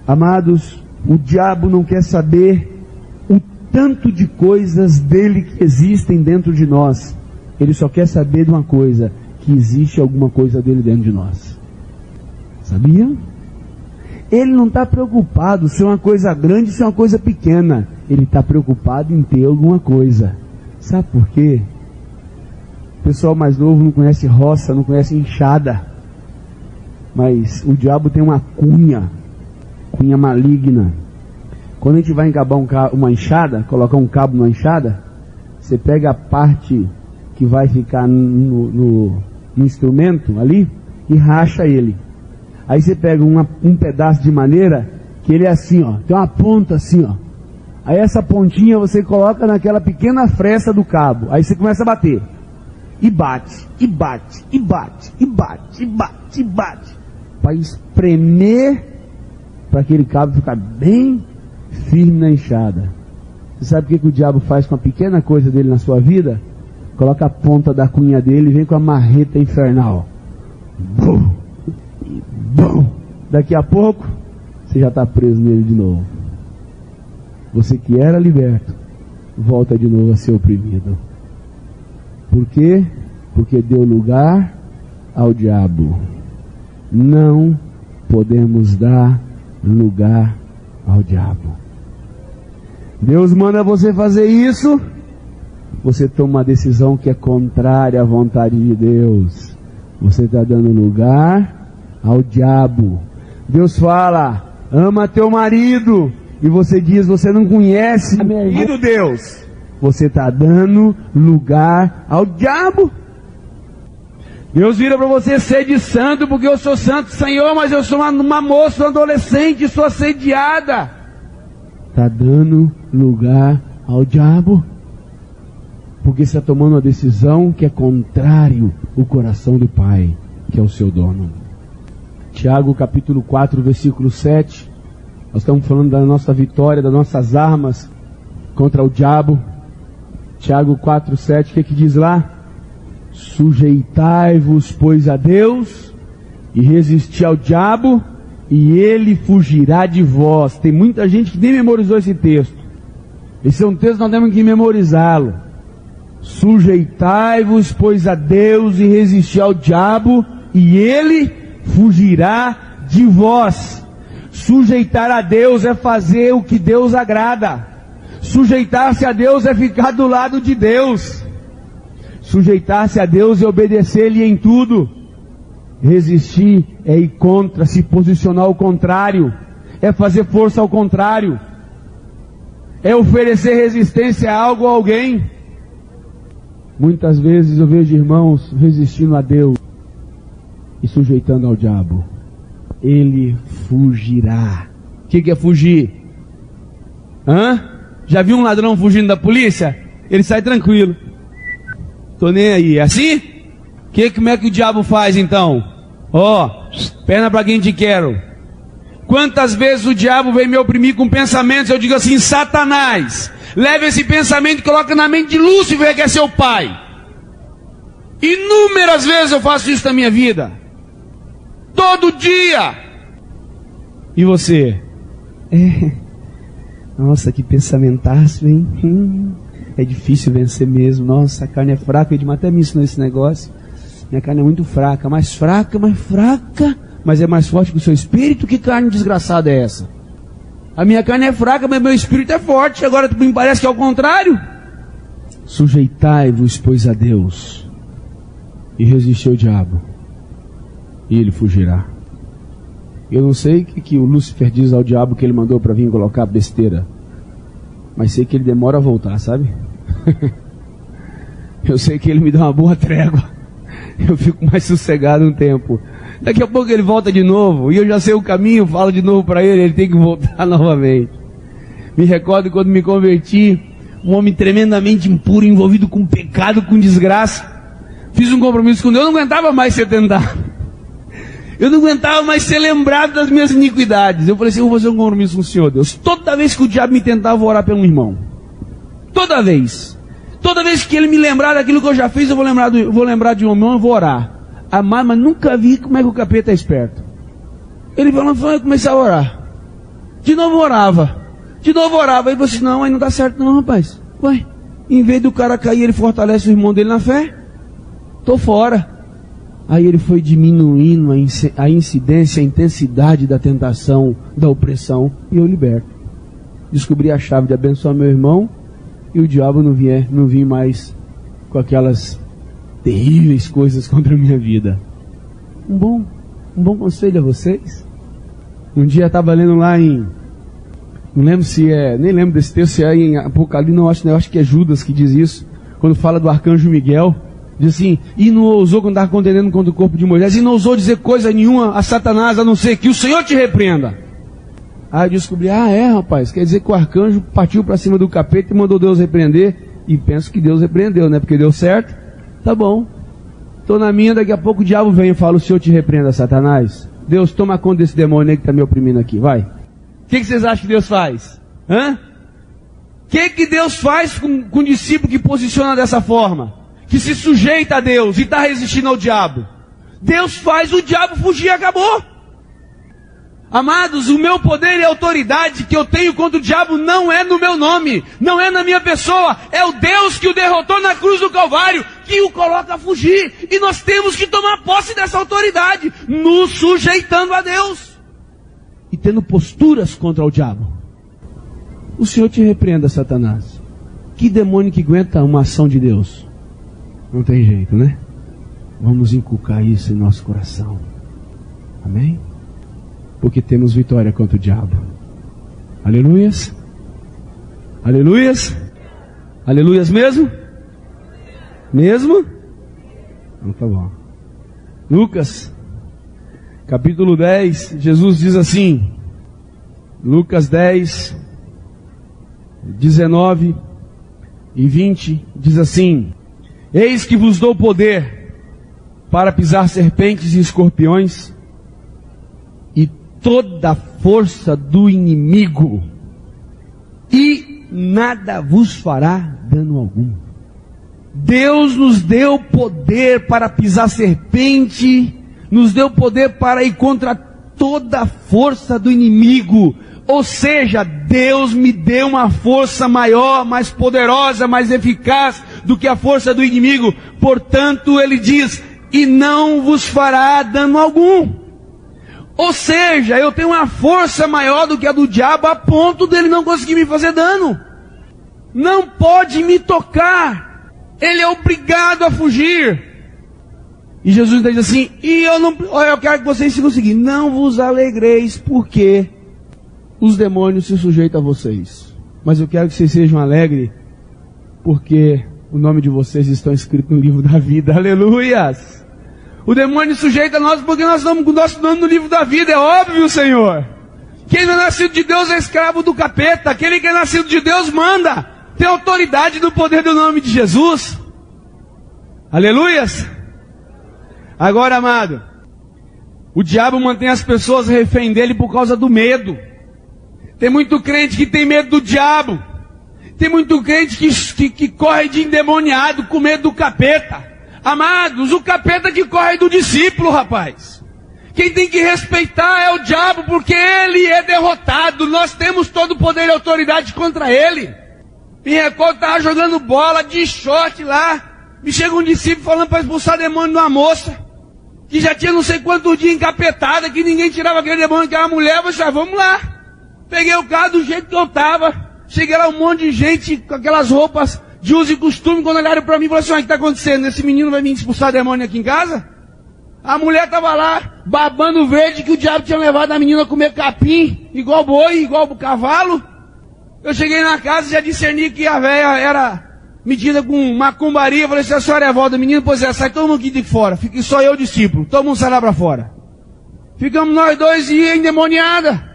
Amados, o diabo não quer saber o tanto de coisas dele que existem dentro de nós. Ele só quer saber de uma coisa: que existe alguma coisa dele dentro de nós. Sabia? Ele não está preocupado se é uma coisa grande, se é uma coisa pequena. Ele está preocupado em ter alguma coisa. Sabe por quê? O pessoal mais novo não conhece roça, não conhece enxada. Mas o diabo tem uma cunha maligna. Quando a gente vai encabar uma enxada, colocar um cabo numa enxada, você pega a parte que vai ficar no instrumento ali e racha ele. Aí você pega um pedaço de madeira que ele é assim, ó, tem uma ponta assim, ó. Aí essa pontinha você coloca naquela pequena fresta do cabo. Aí você começa a bater. E bate, e bate, e bate, e bate, e bate, e bate. Para espremer, para aquele cabo ficar bem firme na enxada. Você sabe o que o diabo faz com a pequena coisa dele na sua vida? Coloca a ponta da cunha dele e vem com a marreta infernal. Bum! Bum! Daqui a pouco, você já está preso nele de novo. Você que era liberto, volta de novo a ser oprimido. Por quê? Porque deu lugar ao diabo. não podemos dar lugar ao diabo. Deus manda você fazer isso, você toma uma decisão que é contrária à vontade de Deus. Você está dando lugar ao diabo. Deus fala, ama teu marido, e você diz, você não conhece o marido, Deus. Você está dando lugar ao diabo. Deus vira para você, sede santo, porque eu sou santo, Senhor, mas eu sou uma moça, uma adolescente, sou assediada. Está dando lugar ao diabo, porque você está tomando uma decisão que é contrário ao coração do Pai, que é o seu dono. Tiago capítulo 4, versículo 7, nós estamos falando da nossa vitória, das nossas armas contra o diabo. Tiago 4, 7, o que diz lá? Sujeitai-vos, pois, a Deus, e resisti ao diabo, e ele fugirá de vós. Tem muita gente que nem memorizou esse texto. Esse é um texto que nós temos que memorizá-lo. Sujeitai-vos, pois, a Deus, e resisti ao diabo, e ele fugirá de vós. Sujeitar a Deus é fazer o que Deus agrada. Sujeitar-se a Deus é ficar do lado de Deus. Sujeitar-se a Deus é obedecer-lhe em tudo. Resistir é ir contra, se posicionar ao contrário, é fazer força ao contrário, é oferecer resistência a algo ou a alguém. Muitas vezes eu vejo irmãos resistindo a Deus e sujeitando ao diabo. Ele fugirá. O que é fugir? Já viu um ladrão fugindo da polícia? Ele sai tranquilo. Tô nem aí. É assim? Como é que o diabo faz então? Perna pra quem te quero. Quantas vezes o diabo vem me oprimir com pensamentos, eu digo assim, Satanás, leva esse pensamento e coloca na mente de Lúcifer, que é seu pai. Inúmeras vezes eu faço isso na minha vida. Todo dia. E você? Nossa, que pensamentaço, hein? É difícil vencer mesmo. Nossa, a carne é fraca. O Edmar até me ensinou esse negócio. Minha carne é muito fraca. Mais fraca, mas é mais forte que o seu espírito. Que carne desgraçada é essa? A minha carne é fraca, mas meu espírito é forte. Agora me parece que é o contrário. Sujeitai-vos, pois, a Deus, e resisti ao diabo, e ele fugirá. Eu não sei o que o Lúcifer diz ao diabo que ele mandou para vir colocar besteira, mas sei que ele demora a voltar, sabe? Eu sei que ele me dá uma boa trégua. Eu fico mais sossegado um tempo. Daqui a pouco ele volta de novo, e eu já sei o caminho, falo de novo para ele tem que voltar novamente. Me recordo quando me converti, um homem tremendamente impuro, envolvido com pecado, com desgraça. Fiz um compromisso com Deus, eu não aguentava mais ser tentado. Eu não aguentava mais ser lembrado das minhas iniquidades. Eu falei assim, eu vou fazer um compromisso com o Senhor Deus. Toda vez que o diabo me tentar, eu vou orar pelo irmão. Toda vez. Toda vez que ele me lembrar daquilo que eu já fiz, eu vou lembrar de um irmão, eu vou orar. Amar, mas nunca vi como é que o capeta é esperto. Ele falou, eu comecei a orar. De novo orava. Ele falou assim, não, aí não dá certo não, rapaz. Ué, em vez do cara cair, ele fortalece o irmão dele na fé. Tô fora. Aí ele foi diminuindo a incidência, a intensidade da tentação, da opressão, e eu liberto. Descobri a chave de abençoar meu irmão, e o diabo não vinha mais com aquelas terríveis coisas contra a minha vida. Um bom conselho a vocês. Um dia eu estava lendo lá em, não lembro se é, nem lembro desse texto, se é em Apocalipse, não, acho que é Judas que diz isso, quando fala do arcanjo Miguel. Diz assim, e não ousou, quando estava contendendo contra o corpo de Moisés, e não ousou dizer coisa nenhuma a Satanás, a não ser que o Senhor te repreenda. Aí eu descobri, rapaz, quer dizer que o arcanjo partiu para cima do capeta e mandou Deus repreender, e penso que Deus repreendeu, né, porque deu certo, tá bom. Estou na minha, daqui a pouco o diabo vem e fala, o Senhor te repreenda, Satanás. Deus, toma conta desse demônio aí que está me oprimindo aqui, vai. O que vocês acham que Deus faz? O que Deus faz com um discípulo que posiciona dessa forma? Que se sujeita a Deus e está resistindo ao diabo? Deus faz o diabo fugir e acabou. Amados, o meu poder e a autoridade que eu tenho contra o diabo não é no meu nome, não é na minha pessoa, é o Deus que o derrotou na cruz do Calvário. que o coloca a fugir. E nós temos que tomar posse dessa autoridade, nos sujeitando a Deus e tendo posturas contra o diabo. O Senhor te repreenda, Satanás. Que demônio que aguenta uma ação de Deus? Não tem jeito, né? Vamos inculcar isso em nosso coração. Amém? Porque temos vitória contra o diabo. Aleluias? Aleluias? Aleluias mesmo? Mesmo? Então tá bom. Lucas, capítulo 10, Jesus diz assim, Lucas 10, 19 e 20, diz assim: eis que vos dou poder para pisar serpentes e escorpiões e toda a força do inimigo, e nada vos fará dano algum. Deus nos deu poder para pisar serpente, nos deu poder para ir contra toda a força do inimigo. Ou seja, Deus me deu uma força maior, mais poderosa, mais eficaz do que a força do inimigo. Portanto, ele diz, e não vos fará dano algum. Ou seja, eu tenho uma força maior do que a do diabo, a ponto dele não conseguir me fazer dano. Não pode me tocar. Ele é obrigado a fugir. E Jesus diz assim, eu quero que vocês sigam seguindo. Não vos alegreis, porque os demônios se sujeitam a vocês. Mas eu quero que vocês sejam alegres, porque o nome de vocês está escrito no livro da vida. Aleluias! O demônio sujeita a nós porque nós estamos com o nosso nome no livro da vida. É óbvio, Senhor. Quem não é nascido de Deus é escravo do capeta. Aquele que é nascido de Deus manda. Tem autoridade no poder do nome de Jesus. Aleluias! Agora, amado, o diabo mantém as pessoas refém dele por causa do medo. Tem muito crente que tem medo do diabo. Tem muito crente que corre de endemoniado com medo do capeta. Amados, o capeta que corre do discípulo, rapaz. Quem tem que respeitar é o diabo, porque ele é derrotado. Nós temos todo o poder e autoridade contra ele. Me recordo, estava jogando bola de short lá. Me chega um discípulo falando para expulsar demônio de uma moça, que já tinha não sei quantos dias encapetada, que ninguém tirava aquele demônio, que era uma mulher. Eu falei, vamos lá. Peguei o carro do jeito que eu estava. Cheguei lá, um monte de gente com aquelas roupas de uso e costume. Quando olharam para mim, falaram assim, o que está acontecendo? Esse menino vai vir expulsar demônio aqui em casa? A mulher estava lá, babando verde, que o diabo tinha levado a menina a comer capim, igual boi, igual cavalo. Eu cheguei na casa e já discerni que a velha era medida com macumbaria. Falei assim, a senhora é a avó do menino? Pois é, sai todo mundo aqui de fora. Fiquei só eu, discípulo. Todo mundo sai lá para fora. Ficamos nós dois e endemoniada.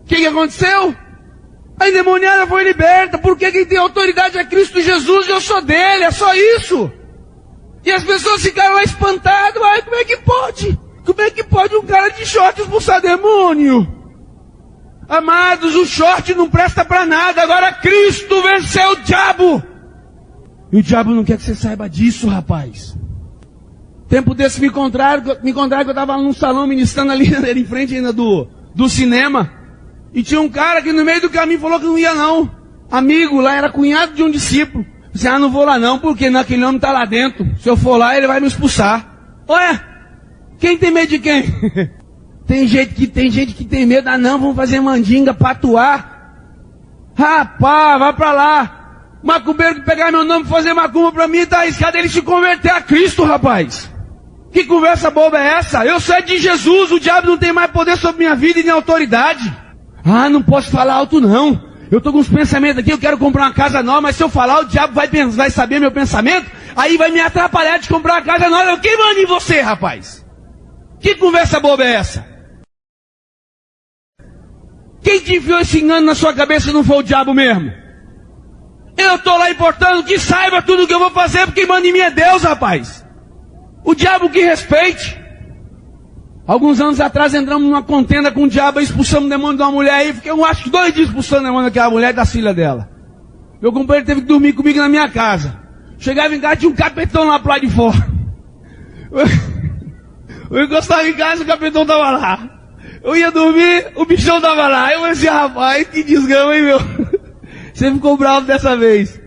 O que aconteceu? A endemoniada foi liberta, porque quem tem autoridade é Cristo Jesus e eu sou dele, é só isso. E as pessoas ficaram lá espantadas, ai, como é que pode? Como é que pode um cara de short expulsar demônio? Amados, o short não presta para nada, agora Cristo venceu o diabo. E o diabo não quer que você saiba disso, rapaz. Tempo desse me encontraram que eu estava num salão ministrando ali em frente ainda do cinema. E tinha um cara que no meio do caminho falou que não ia não. Amigo, lá era cunhado de um discípulo. Disse, não vou lá não, porque aquele homem está lá dentro. Se eu for lá, ele vai me expulsar. Ué, quem tem medo de quem? Tem gente que tem medo, vamos fazer mandinga para atuar. Rapaz, vai para lá. Macumbeiro que pegar meu nome e fazer macumba para mim, tá arriscado ele se converter a Cristo, rapaz. Que conversa boba é essa? Eu sou de Jesus, o diabo não tem mais poder sobre minha vida e nem autoridade. Não posso falar alto não. Eu estou com uns pensamentos aqui, eu quero comprar uma casa nova, mas se eu falar, o diabo vai saber meu pensamento, aí vai me atrapalhar de comprar uma casa nova. Quem manda em você, rapaz? Que conversa boba é essa? Quem te enfiou esse engano na sua cabeça não foi o diabo mesmo? Eu estou lá importando que saiba tudo o que eu vou fazer, porque quem manda em mim é Deus, rapaz. O diabo que respeite. Alguns anos atrás entramos numa contenda com o diabo, expulsamos o demônio de uma mulher aí, fiquei, eu acho que 2 dias expulsando o demônio daquela mulher e da filha dela. Meu companheiro teve que dormir comigo na minha casa. Chegava em casa, tinha um capetão lá pro lado de fora. Eu encostava em casa, o capetão tava lá. Eu ia dormir, o bichão tava lá. Eu falei assim, rapaz, que desgrama, hein, meu? Você ficou bravo dessa vez.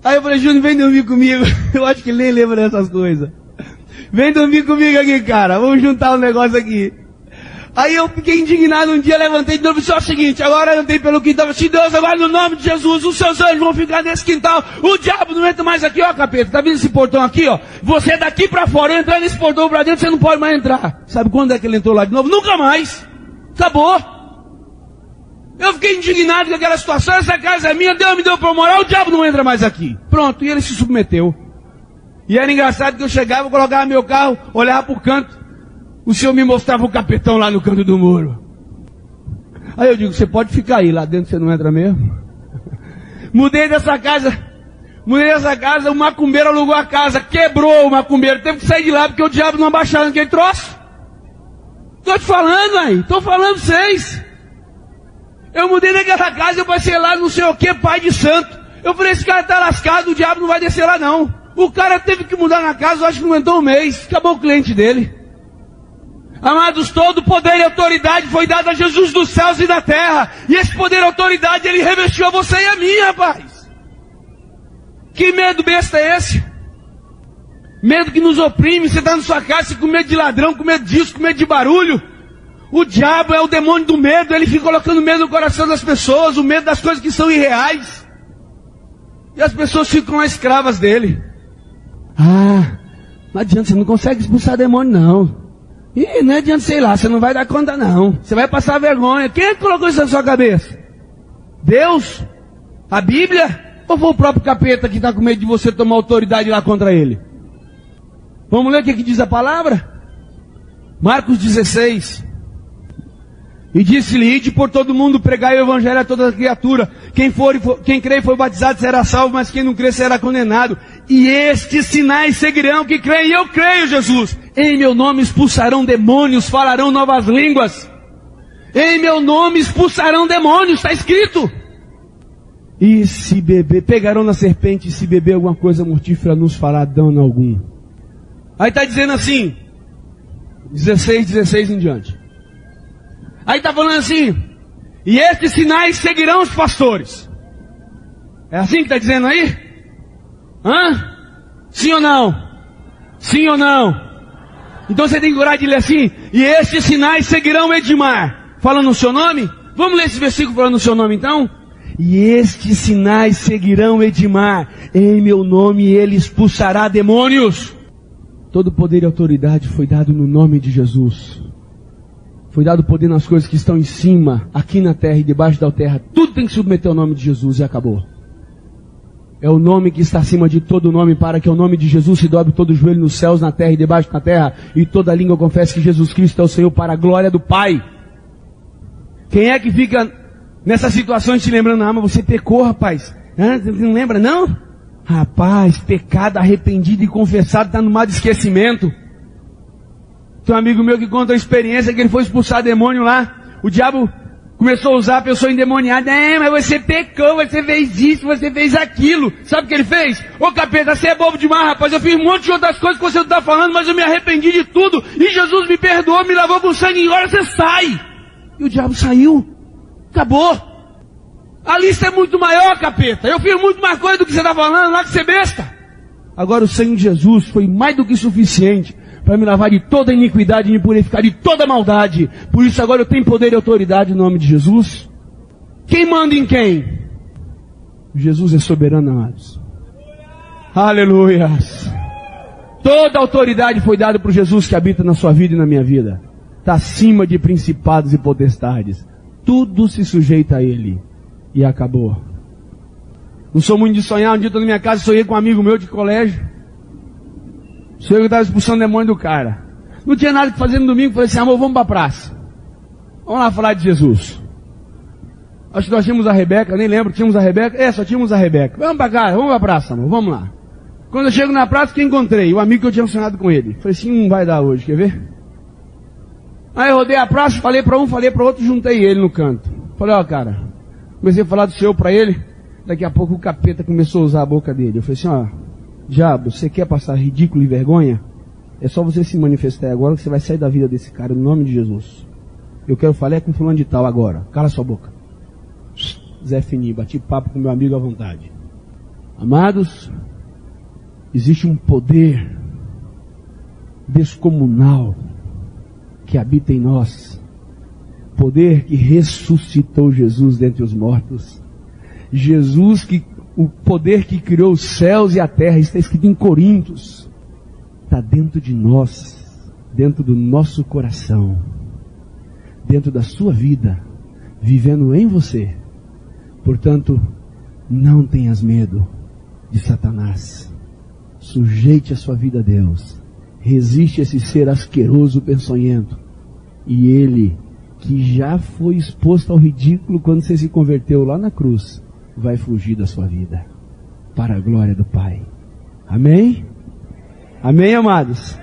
Aí eu falei, Júnior, vem dormir comigo. Eu acho que ele nem lembra dessas coisas. Vem dormir comigo aqui, cara. Vamos juntar um negócio aqui. Aí eu fiquei indignado um dia, levantei de novo e disse, ó, o seguinte, agora eu andei pelo quintal, se Deus, agora no nome de Jesus, os seus anjos vão ficar nesse quintal, o diabo não entra mais aqui, ó, capeta, tá vendo esse portão aqui, ó, você daqui pra fora, eu entrar nesse portão pra dentro, você não pode mais entrar. Sabe quando é que ele entrou lá de novo? Nunca mais. Acabou. Eu fiquei indignado com aquela situação, essa casa é minha, Deus me deu por moral, o diabo não entra mais aqui. Pronto, e ele se submeteu. E era engraçado que eu chegava, colocava meu carro, olhava pro canto, o senhor me mostrava o capetão lá no canto do muro. Aí eu digo, você pode ficar aí, lá dentro você não entra mesmo? Mudei dessa casa, o macumbeiro alugou a casa, quebrou o macumbeiro, teve que sair de lá porque o diabo não abaixava naquele troço. Tô te falando aí, tô falando pra vocês. Eu mudei naquela casa, eu passei lá não sei o que, pai de santo. Eu falei, esse cara tá lascado, o diabo não vai descer lá não. O cara teve que mudar na casa, eu acho que não aguentou um mês, acabou o cliente dele. Amados, todo poder e autoridade foi dado a Jesus dos céus e da terra. E esse poder e autoridade, ele revestiu a você e a mim, rapaz. Que medo besta é esse? Medo que nos oprime, você está na sua casa com medo de ladrão, com medo disso, com medo de barulho. O diabo é o demônio do medo, ele fica colocando medo no coração das pessoas, o medo das coisas que são irreais. E as pessoas ficam lá escravas dele. Ah, não adianta, você não consegue expulsar demônio não. E não adianta, sei lá, você não vai dar conta não. Você vai passar vergonha. Quem é que colocou isso na sua cabeça? Deus? A Bíblia? Ou foi o próprio capeta que está com medo de você tomar autoridade lá contra ele? Vamos ler o que diz a palavra? Marcos 16. E disse-lhe, ide por todo mundo, pregai o evangelho a toda criatura. Quem crê e for batizado será salvo, mas quem não crê será condenado. E estes sinais seguirão que creem, e eu creio, Jesus. Em meu nome expulsarão demônios, falarão novas línguas. Em meu nome expulsarão demônios, está escrito. E se beber, pegarão na serpente, e se beber alguma coisa mortífera, nos fará dano algum. Aí está dizendo assim, 16 em diante. Aí está falando assim, e estes sinais seguirão os pastores. É assim que está dizendo aí? Hã? Sim ou não? Sim ou não? Então você tem que orar de ler assim, e estes sinais seguirão Edmar. Falando o seu nome? Vamos ler esse versículo falando o seu nome então? E estes sinais seguirão Edmar. Em meu nome ele expulsará demônios. Todo poder e autoridade foi dado no nome de Jesus. Foi dado poder nas coisas que estão em cima, aqui na terra e debaixo da terra. Tudo tem que submeter ao nome de Jesus e acabou. É o nome que está acima de todo nome, para que o nome de Jesus se dobre todo o joelho nos céus, na terra e debaixo da terra, e toda língua confesse que Jesus Cristo é o Senhor, para a glória do Pai. Quem é que fica nessas situações se lembrando, mas você pecou, rapaz? Você não lembra, não? Rapaz, pecado arrependido e confessado está no mar de esquecimento. Tem um amigo meu que conta a experiência que ele foi expulsar demônio lá. O diabo começou a usar a pessoa endemoniada. Mas você pecou, você fez isso, você fez aquilo. Sabe o que ele fez? Ô capeta, você é bobo demais, rapaz. Eu fiz um monte de outras coisas que você não está falando, mas eu me arrependi de tudo. E Jesus me perdoou, me lavou com sangue e agora você sai. E o diabo saiu. Acabou. A lista é muito maior, capeta. Eu fiz muito mais coisa do que você está falando, lá que você besta. Agora o sangue de Jesus foi mais do que suficiente para me lavar de toda iniquidade e me purificar de toda maldade. Por isso agora eu tenho poder e autoridade no nome de Jesus. Quem manda em quem? Jesus é soberano, amados. Aleluias. Toda a autoridade foi dada por Jesus que habita na sua vida e na minha vida. Está acima de principados e potestades. Tudo se sujeita a Ele. E acabou. Não sou muito de sonhar. Um dia eu estou na minha casa, sonhei com um amigo meu de colégio. Sonhei que estava expulsando o demônio do cara. Não tinha nada que fazer no domingo. Falei assim, amor, vamos para a praça. Vamos lá falar de Jesus. Acho que nós tínhamos a Rebeca, nem lembro, tínhamos a Rebeca? Só tínhamos a Rebeca. Vamos para cá, vamos para a praça, amor, vamos lá. Quando eu chego na praça, quem encontrei? O amigo que eu tinha sonhado com ele. Falei assim, não vai dar hoje, quer ver? Aí eu rodei a praça, falei para um, falei para outro, juntei ele no canto. Falei, ó cara, comecei a falar do Senhor para ele. Daqui a pouco o capeta começou a usar a boca dele. Eu falei assim, ó, diabo, você quer passar ridículo e vergonha? É só você se manifestar agora que você vai sair da vida desse cara, no nome de Jesus. Eu quero falar com fulano de tal agora. Cala sua boca. Zé Fininho, bati papo com meu amigo à vontade. Amados, existe um poder descomunal que habita em nós. Poder que ressuscitou Jesus dentre os mortos. Jesus, o poder que criou os céus e a terra, está escrito em Coríntios, está dentro de nós, dentro do nosso coração, dentro da sua vida, vivendo em você. Portanto, não tenhas medo de Satanás. Sujeite a sua vida a Deus. Resiste a esse ser asqueroso, peçonhento. E ele, que já foi exposto ao ridículo quando você se converteu lá na cruz, vai fugir da sua vida, para a glória do Pai. Amém? Amém, amados?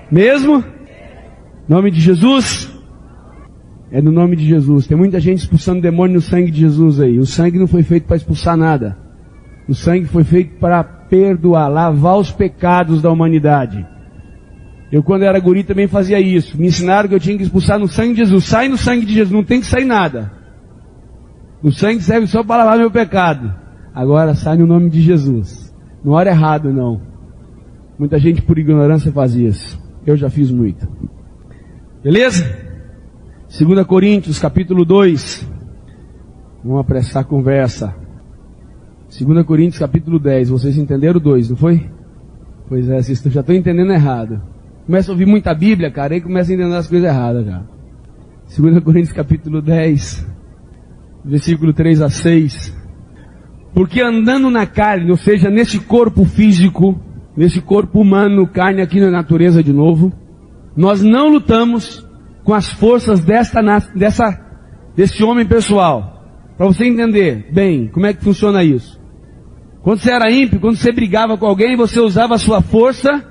Mesmo? Nome de Jesus? É no nome de Jesus. Tem muita gente expulsando demônio no sangue de Jesus aí. O sangue não foi feito para expulsar nada. O sangue foi feito para perdoar, lavar os pecados da humanidade. Eu, quando era guri, também fazia isso. Me ensinaram que eu tinha que expulsar no sangue de Jesus. Sai no sangue de Jesus, não tem que sair nada. O sangue serve só para lavar meu pecado. Agora sai no nome de Jesus. Não hora errado, não. Muita gente por ignorância faz isso. Eu já fiz muito. Beleza? 2 Coríntios, capítulo 2. Vamos apressar a conversa. 2 Coríntios, capítulo 10. Vocês entenderam o 2, não foi? Pois é, vocês já estão entendendo errado. Começa a ouvir muita Bíblia, cara, e começa a entender as coisas erradas já. 2 Coríntios, capítulo 10, versículo 3 a 6. Porque andando na carne, ou seja, nesse corpo físico, nesse corpo humano, carne aqui na natureza de novo, nós não lutamos com as forças desse homem pessoal. Para você entender bem como é que funciona isso. Quando você era ímpio, quando você brigava com alguém, você usava a sua força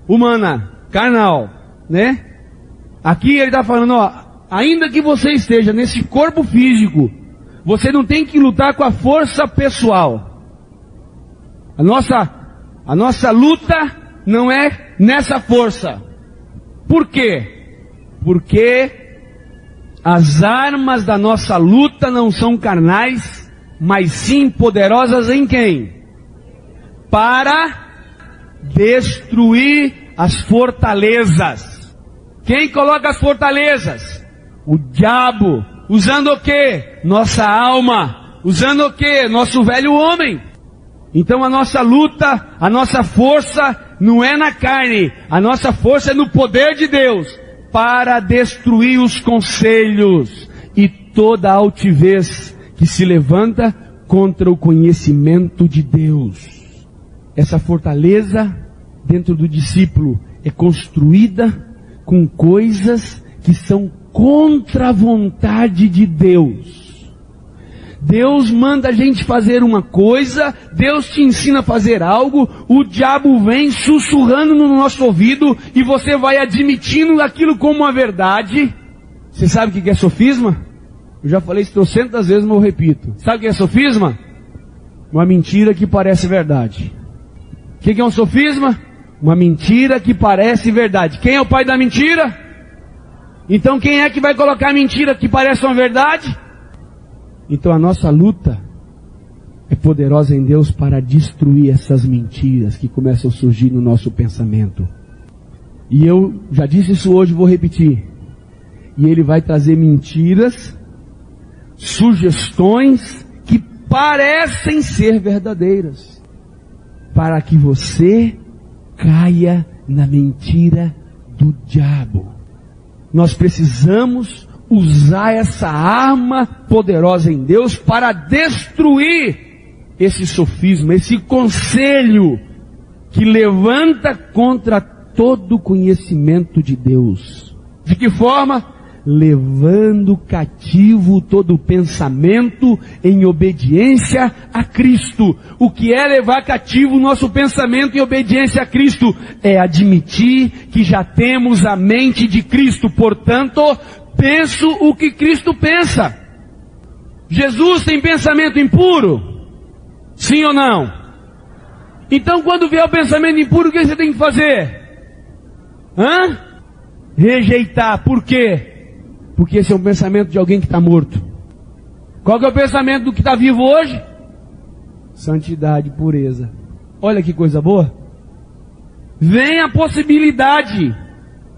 humana, carnal, né? Aqui ele está falando, ó, ainda que você esteja nesse corpo físico, você não tem que lutar com a força pessoal. A nossa luta não é nessa força. Por quê? Porque as armas da nossa luta não são carnais, mas sim poderosas em quem? Para destruir as fortalezas. Quem coloca as fortalezas? O diabo. Usando o quê? Nossa alma. Usando o quê? Nosso velho homem. Então a nossa luta, a nossa força não é na carne. A nossa força é no poder de Deus, para destruir os conselhos e toda a altivez que se levanta contra o conhecimento de Deus. Essa fortaleza dentro do discípulo é construída com coisas que são contra a vontade de Deus. Deus manda a gente fazer uma coisa, Deus te ensina a fazer algo, o diabo vem sussurrando no nosso ouvido e você vai admitindo aquilo como uma verdade. Você sabe o que é sofisma? Eu já falei isso 300 vezes, mas eu repito. Sabe o que é sofisma? Uma mentira que parece verdade. O que é um sofisma? Uma mentira que parece verdade. Quem é o pai da mentira? Então quem é que vai colocar a mentira que parece uma verdade? Então a nossa luta é poderosa em Deus para destruir essas mentiras que começam a surgir no nosso pensamento. E eu já disse isso hoje, vou repetir. E ele vai trazer mentiras, sugestões que parecem ser verdadeiras, para que você caia na mentira do diabo. Nós precisamos usar essa arma poderosa em Deus para destruir esse sofisma, esse conselho que levanta contra todo conhecimento de Deus. De que forma? Levando cativo todo pensamento em obediência a Cristo. O que é levar cativo o nosso pensamento em obediência a Cristo? É admitir que já temos a mente de Cristo, portanto, penso o que Cristo pensa. Jesus tem pensamento impuro? Sim ou não? Então quando vier o pensamento impuro, o que você tem que fazer? Rejeitar. Por quê? Porque esse é um pensamento de alguém que está morto. Qual que é o pensamento do que está vivo hoje? santidade, pureza. Olha que coisa boa. Vem a possibilidade.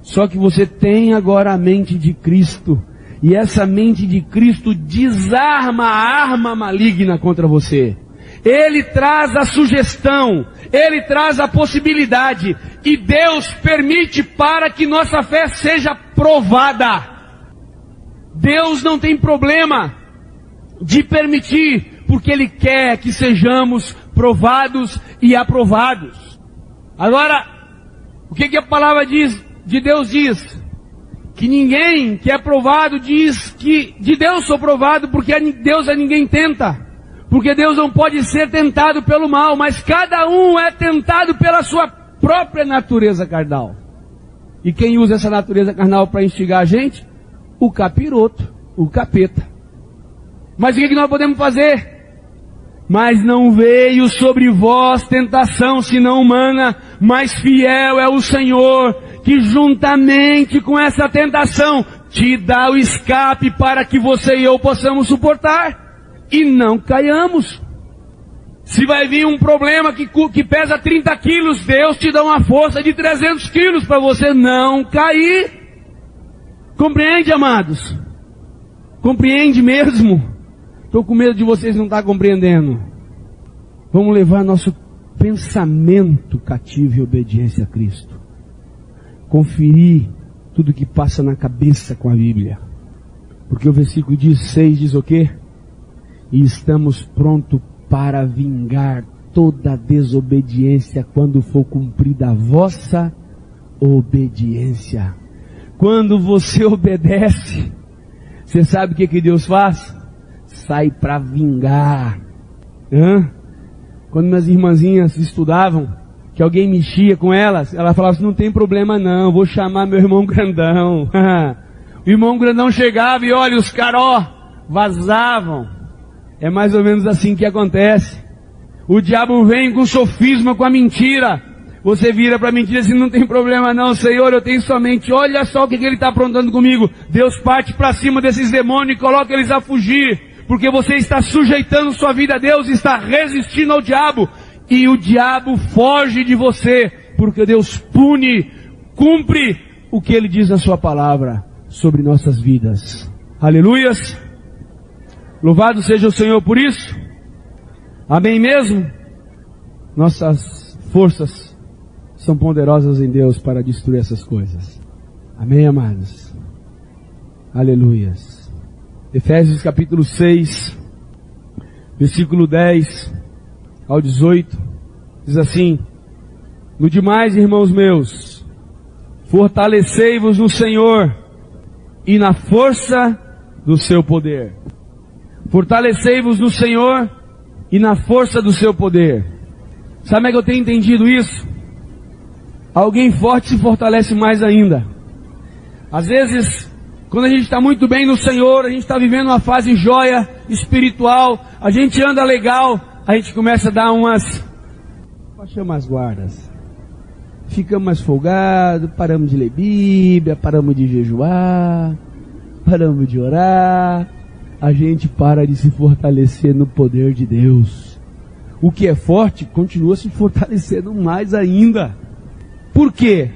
Só que você tem agora a mente de Cristo. E essa mente de Cristo desarma a arma maligna contra você. Ele traz a sugestão, Ele traz a possibilidade, e Deus permite para que nossa fé seja provada. Deus não tem problema de permitir, porque Ele quer que sejamos provados e aprovados. Agora, o que a palavra de Deus diz? Que ninguém que é provado diz que de Deus sou provado, porque Deus a ninguém tenta. Porque Deus não pode ser tentado pelo mal, mas cada um é tentado pela sua própria natureza carnal. E quem usa essa natureza carnal para instigar a gente? O capiroto, o capeta. Mas o que nós podemos fazer? Mas não veio sobre vós tentação senão humana, mas fiel é o Senhor, que juntamente com essa tentação te dá o escape para que você e eu possamos suportar. E não caiamos. Se vai vir um problema que pesa 30 quilos, Deus te dá uma força de 300 quilos para você não cair. Compreende, amados? Compreende mesmo? Estou com medo de vocês não estar compreendendo. Vamos levar nosso pensamento cativo e obediência a Cristo. Conferir tudo que passa na cabeça com a Bíblia. Porque o versículo 6 diz o quê? E estamos prontos para vingar toda desobediência quando for cumprida a vossa obediência. Quando você obedece, você sabe o que Deus faz? Sai para vingar. Quando minhas irmãzinhas estudavam, que alguém mexia com elas, ela falava assim, não tem problema não, vou chamar meu irmão grandão. O irmão grandão chegava e olha, os caras vazavam. É mais ou menos assim que acontece. O diabo vem com sofisma, com a mentira. Você vira para a mentira assim, não tem problema não, Senhor, eu tenho somente, olha só o que ele está aprontando comigo. Deus parte para cima desses demônios e coloca eles a fugir. Porque você está sujeitando sua vida a Deus, está resistindo ao diabo. E o diabo foge de você, porque Deus pune, cumpre o que Ele diz na sua palavra sobre nossas vidas. Aleluias! Louvado seja o Senhor por isso. Amém mesmo? Nossas forças são poderosas em Deus para destruir essas coisas. Amém, amados? Aleluias. Efésios capítulo 6, versículo 10 ao 18, diz assim: no demais, irmãos meus, fortalecei-vos no Senhor e na força do seu poder. Fortalecei-vos no Senhor e na força do seu poder. Sabe como é que eu tenho entendido isso? Alguém forte se fortalece mais ainda. Às vezes, quando a gente está muito bem no Senhor, a gente está vivendo uma fase jóia espiritual, a gente anda legal, a gente começa a dar baixamos as guardas, ficamos mais folgados, paramos de ler Bíblia, paramos de jejuar, paramos de orar, a gente para de se fortalecer no poder de Deus. O que é forte continua se fortalecendo mais ainda. Por quê?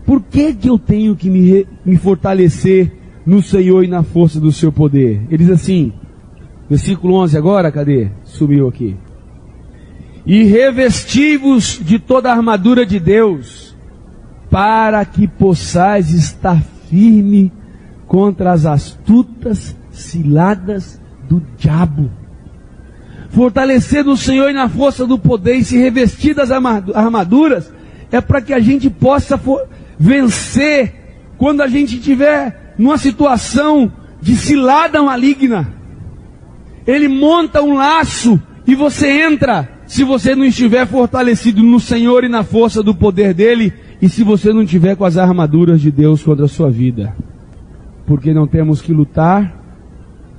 Por que eu tenho que me fortalecer no Senhor e na força do seu poder? Ele diz assim, versículo 11 agora, cadê? Subiu aqui. E revesti-vos de toda a armadura de Deus, para que possais estar firme contra as astutas ciladas do diabo. Fortalecer no Senhor e na força do poder e se revestir das armaduras é para que a gente possa vencer quando a gente estiver numa situação de cilada maligna. Ele monta um laço e você entra, se você não estiver fortalecido no Senhor e na força do poder dele, e se você não estiver com as armaduras de Deus contra a sua vida. Porque não temos que lutar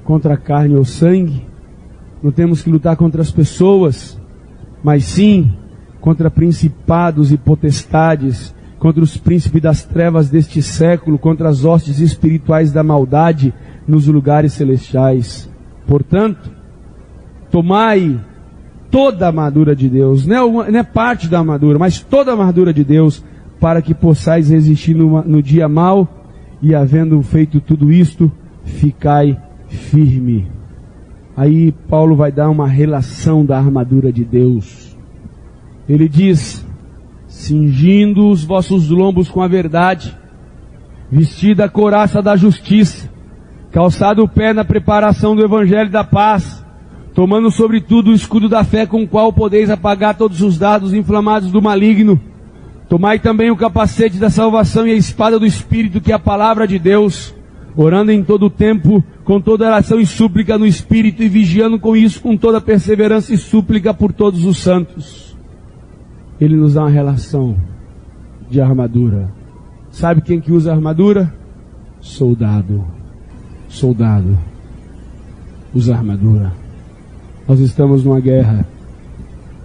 contra a carne ou sangue, não temos que lutar contra as pessoas, mas sim contra principados e potestades, contra os príncipes das trevas deste século, contra as hostes espirituais da maldade nos lugares celestiais. Portanto, tomai toda a armadura de Deus, não é parte da armadura, mas toda a armadura de Deus, para que possais resistir no dia mau, e havendo feito tudo isto, ficai firme. Aí Paulo vai dar uma relação da armadura de Deus. Ele diz: cingindo os vossos lombos com a verdade, vestida a couraça da justiça, calçado o pé na preparação do evangelho da paz, tomando sobretudo o escudo da fé, com o qual podeis apagar todos os dardos inflamados do maligno. Tomai também o capacete da salvação e a espada do Espírito, que é a palavra de Deus, orando em todo o tempo, com toda oração e súplica no Espírito, e vigiando com isso, com toda perseverança e súplica por todos os santos. Ele nos dá uma relação de armadura. Sabe quem que usa armadura? Soldado. Soldado usa armadura. Nós estamos numa guerra.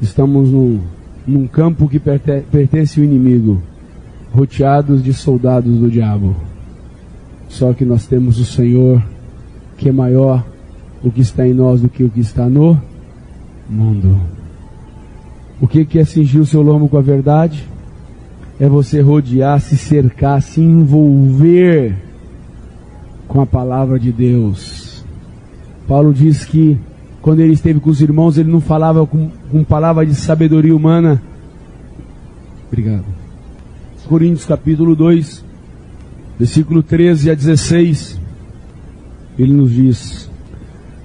Estamos num campo que pertence ao inimigo, rodeados de soldados do diabo. Só que nós temos o Senhor, que é maior o que está em nós do que o que está no mundo. O que é cingir o seu lombo com a verdade? É você rodear, se cercar, se envolver com a palavra de Deus. Paulo diz que quando ele esteve com os irmãos, ele não falava com palavra de sabedoria humana. Obrigado. Coríntios capítulo 2, versículo 13 a 16, ele nos diz: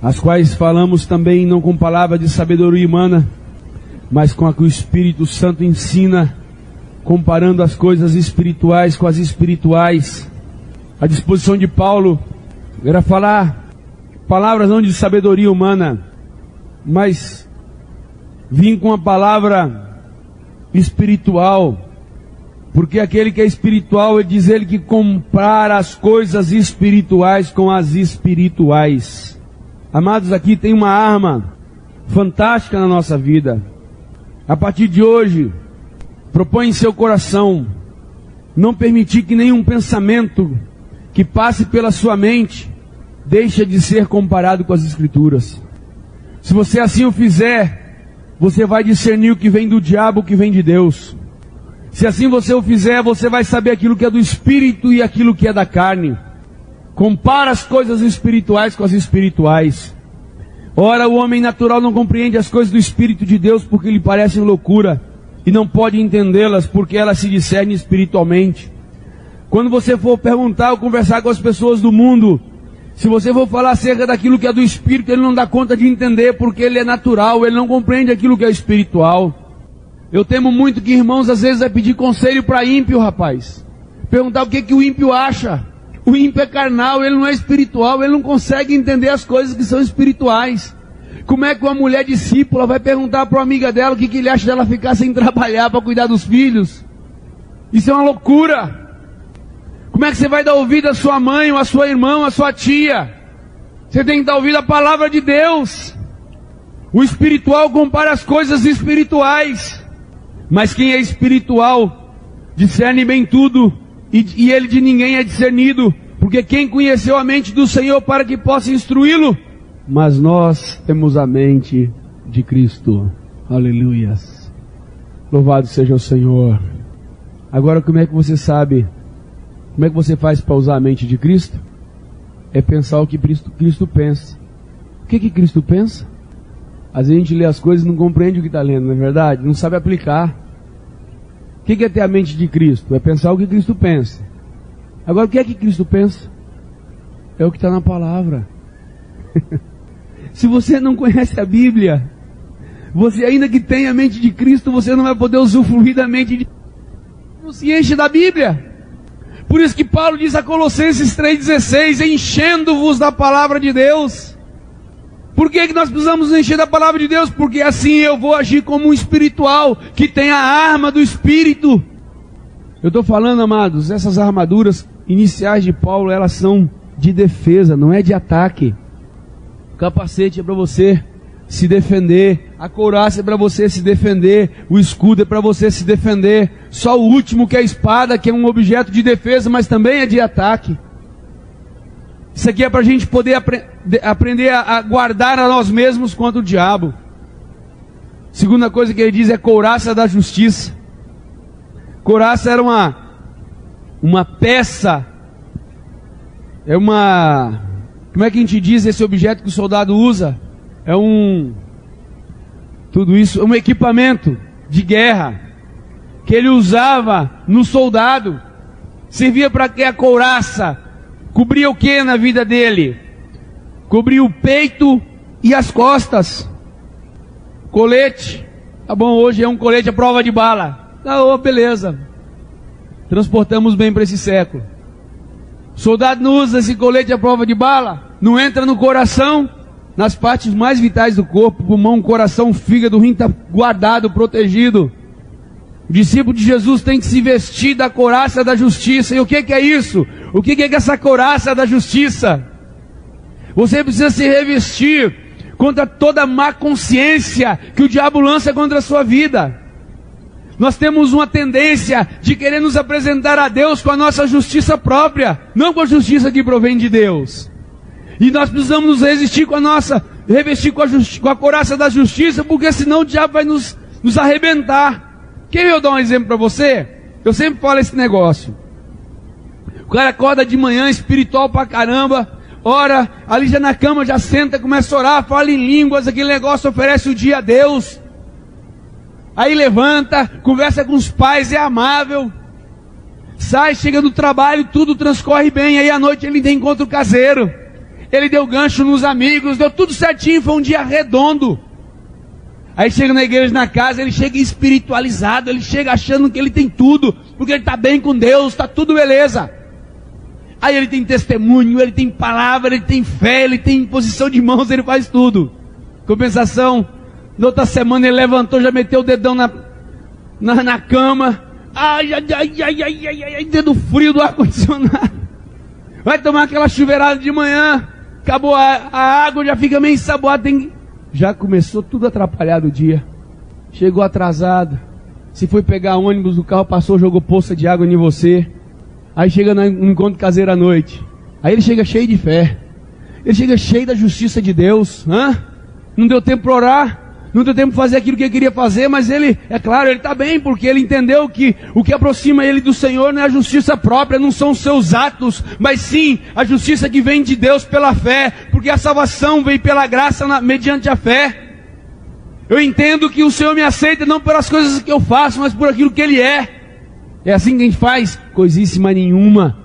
as quais falamos também não com palavra de sabedoria humana, mas com a que o Espírito Santo ensina, comparando as coisas espirituais com as espirituais. A disposição de Paulo era falar palavras não de sabedoria humana, mas vim com a palavra espiritual, porque aquele que é espiritual, ele diz ele que compara as coisas espirituais com as espirituais. Amados, aqui tem uma arma fantástica na nossa vida. A partir de hoje, propõe em seu coração não permitir que nenhum pensamento que passe pela sua mente deixe de ser comparado com as Escrituras. Se você assim o fizer, você vai discernir o que vem do diabo, o que vem de Deus. Se assim você o fizer, você vai saber aquilo que é do Espírito e aquilo que é da carne. Compara as coisas espirituais com as espirituais. Ora, o homem natural não compreende as coisas do Espírito de Deus, porque lhe parecem loucura, e não pode entendê-las, porque elas se discernem espiritualmente. Quando você for perguntar ou conversar com as pessoas do mundo, se você for falar acerca daquilo que é do Espírito, ele não dá conta de entender, porque ele é natural, ele não compreende aquilo que é espiritual. Eu temo muito que irmãos às vezes vai pedir conselho para ímpio, rapaz. Perguntar o que o ímpio acha. O ímpio é carnal, ele não é espiritual, ele não consegue entender as coisas que são espirituais. Como é que uma mulher discípula vai perguntar para uma amiga dela o que ele acha dela ficar sem trabalhar para cuidar dos filhos? Isso é uma loucura. Como é que você vai dar ouvido à sua mãe, ou à sua irmã, ou à sua tia? Você tem que dar ouvido à palavra de Deus. O espiritual compara as coisas espirituais. Mas quem é espiritual discerne bem tudo, e ele de ninguém é discernido, porque quem conheceu a mente do Senhor para que possa instruí-lo? Mas nós temos a mente de Cristo. Aleluias. Louvado seja o Senhor. Agora, como é que você sabe? Como é que você faz para usar a mente de Cristo? É pensar o que Cristo pensa. O que Cristo pensa? Às vezes a gente lê as coisas e não compreende o que está lendo, não é verdade? Não sabe aplicar. O que é ter a mente de Cristo? É pensar o que Cristo pensa. Agora, o que é que Cristo pensa? É o que está na palavra. Se você não conhece a Bíblia, você ainda que tem a mente de Cristo, você não vai poder usufruir da mente de Cristo. Não se enche da Bíblia. Por isso que Paulo diz a Colossenses 3,16, enchendo-vos da palavra de Deus. Por que nós precisamos encher da palavra de Deus? Porque assim eu vou agir como um espiritual, que tem a arma do Espírito. Eu estou falando, amados, essas armaduras iniciais de Paulo, elas são de defesa, não é de ataque. O capacete é para você se defender, a couraça é para você se defender, o escudo é para você se defender. Só o último, que é a espada, que é um objeto de defesa, mas também é de ataque. Isso aqui é para a gente poder aprender a guardar a nós mesmos contra o diabo. Segunda coisa que ele diz é couraça da justiça. Couraça era uma peça, como é que a gente diz esse objeto que o soldado usa? Tudo isso, um equipamento de guerra, que ele usava no soldado. Servia para quê a couraça? Cobria o que na vida dele? Cobria o peito e as costas. Colete, tá bom, hoje é um colete à prova de bala. Ah, beleza. Transportamos bem para esse século. O soldado não usa esse colete à prova de bala, não entra no coração, nas partes mais vitais do corpo, pulmão, coração, fígado, rim, está guardado, protegido. O discípulo de Jesus tem que se vestir da couraça da justiça. E o que é isso? O que é essa couraça da justiça? Você precisa se revestir contra toda má consciência que o diabo lança contra a sua vida. Nós temos uma tendência de querer nos apresentar a Deus com a nossa justiça própria, não com a justiça que provém de Deus. E nós precisamos nos revestir com a couraça da justiça, porque senão o diabo vai nos arrebentar. Quer eu dar um exemplo para você? Eu sempre falo esse negócio. O cara acorda de manhã, espiritual pra caramba, ora, ali já na cama, já senta, começa a orar, fala em línguas, aquele negócio oferece o dia a Deus. Aí levanta, conversa com os pais, é amável. Sai, chega do trabalho, tudo transcorre bem. Aí à noite ele tem encontro caseiro. Ele deu gancho nos amigos, deu tudo certinho, foi um dia redondo. Aí chega na igreja, na casa, ele chega espiritualizado, ele chega achando que ele tem tudo, porque ele está bem com Deus, está tudo beleza. Aí ele tem testemunho, ele tem palavra, ele tem fé, ele tem imposição de mãos, ele faz tudo. Compensação, na outra semana ele levantou, já meteu o dedão na cama. Ai, dedo frio do ar-condicionado. Vai tomar aquela chuveirada de manhã, acabou a água, já fica meio ensaboado, já começou tudo atrapalhado o dia. Chegou atrasado. Se foi pegar ônibus, o carro passou, jogou poça de água em você. Aí chega no encontro caseiro à noite. Aí ele chega cheio de fé. Ele chega cheio da justiça de Deus. Não deu tempo para orar. Não deu tempo para fazer aquilo que ele queria fazer. Mas ele, é claro, ele está bem. Porque ele entendeu que o que aproxima ele do Senhor não é a justiça própria. Não são os seus atos. Mas sim a justiça que vem de Deus pela fé. Porque a salvação vem pela graça mediante a fé. Eu entendo que o Senhor me aceita não pelas coisas que eu faço, mas por aquilo que Ele é. É assim que a gente faz? Coisíssima nenhuma.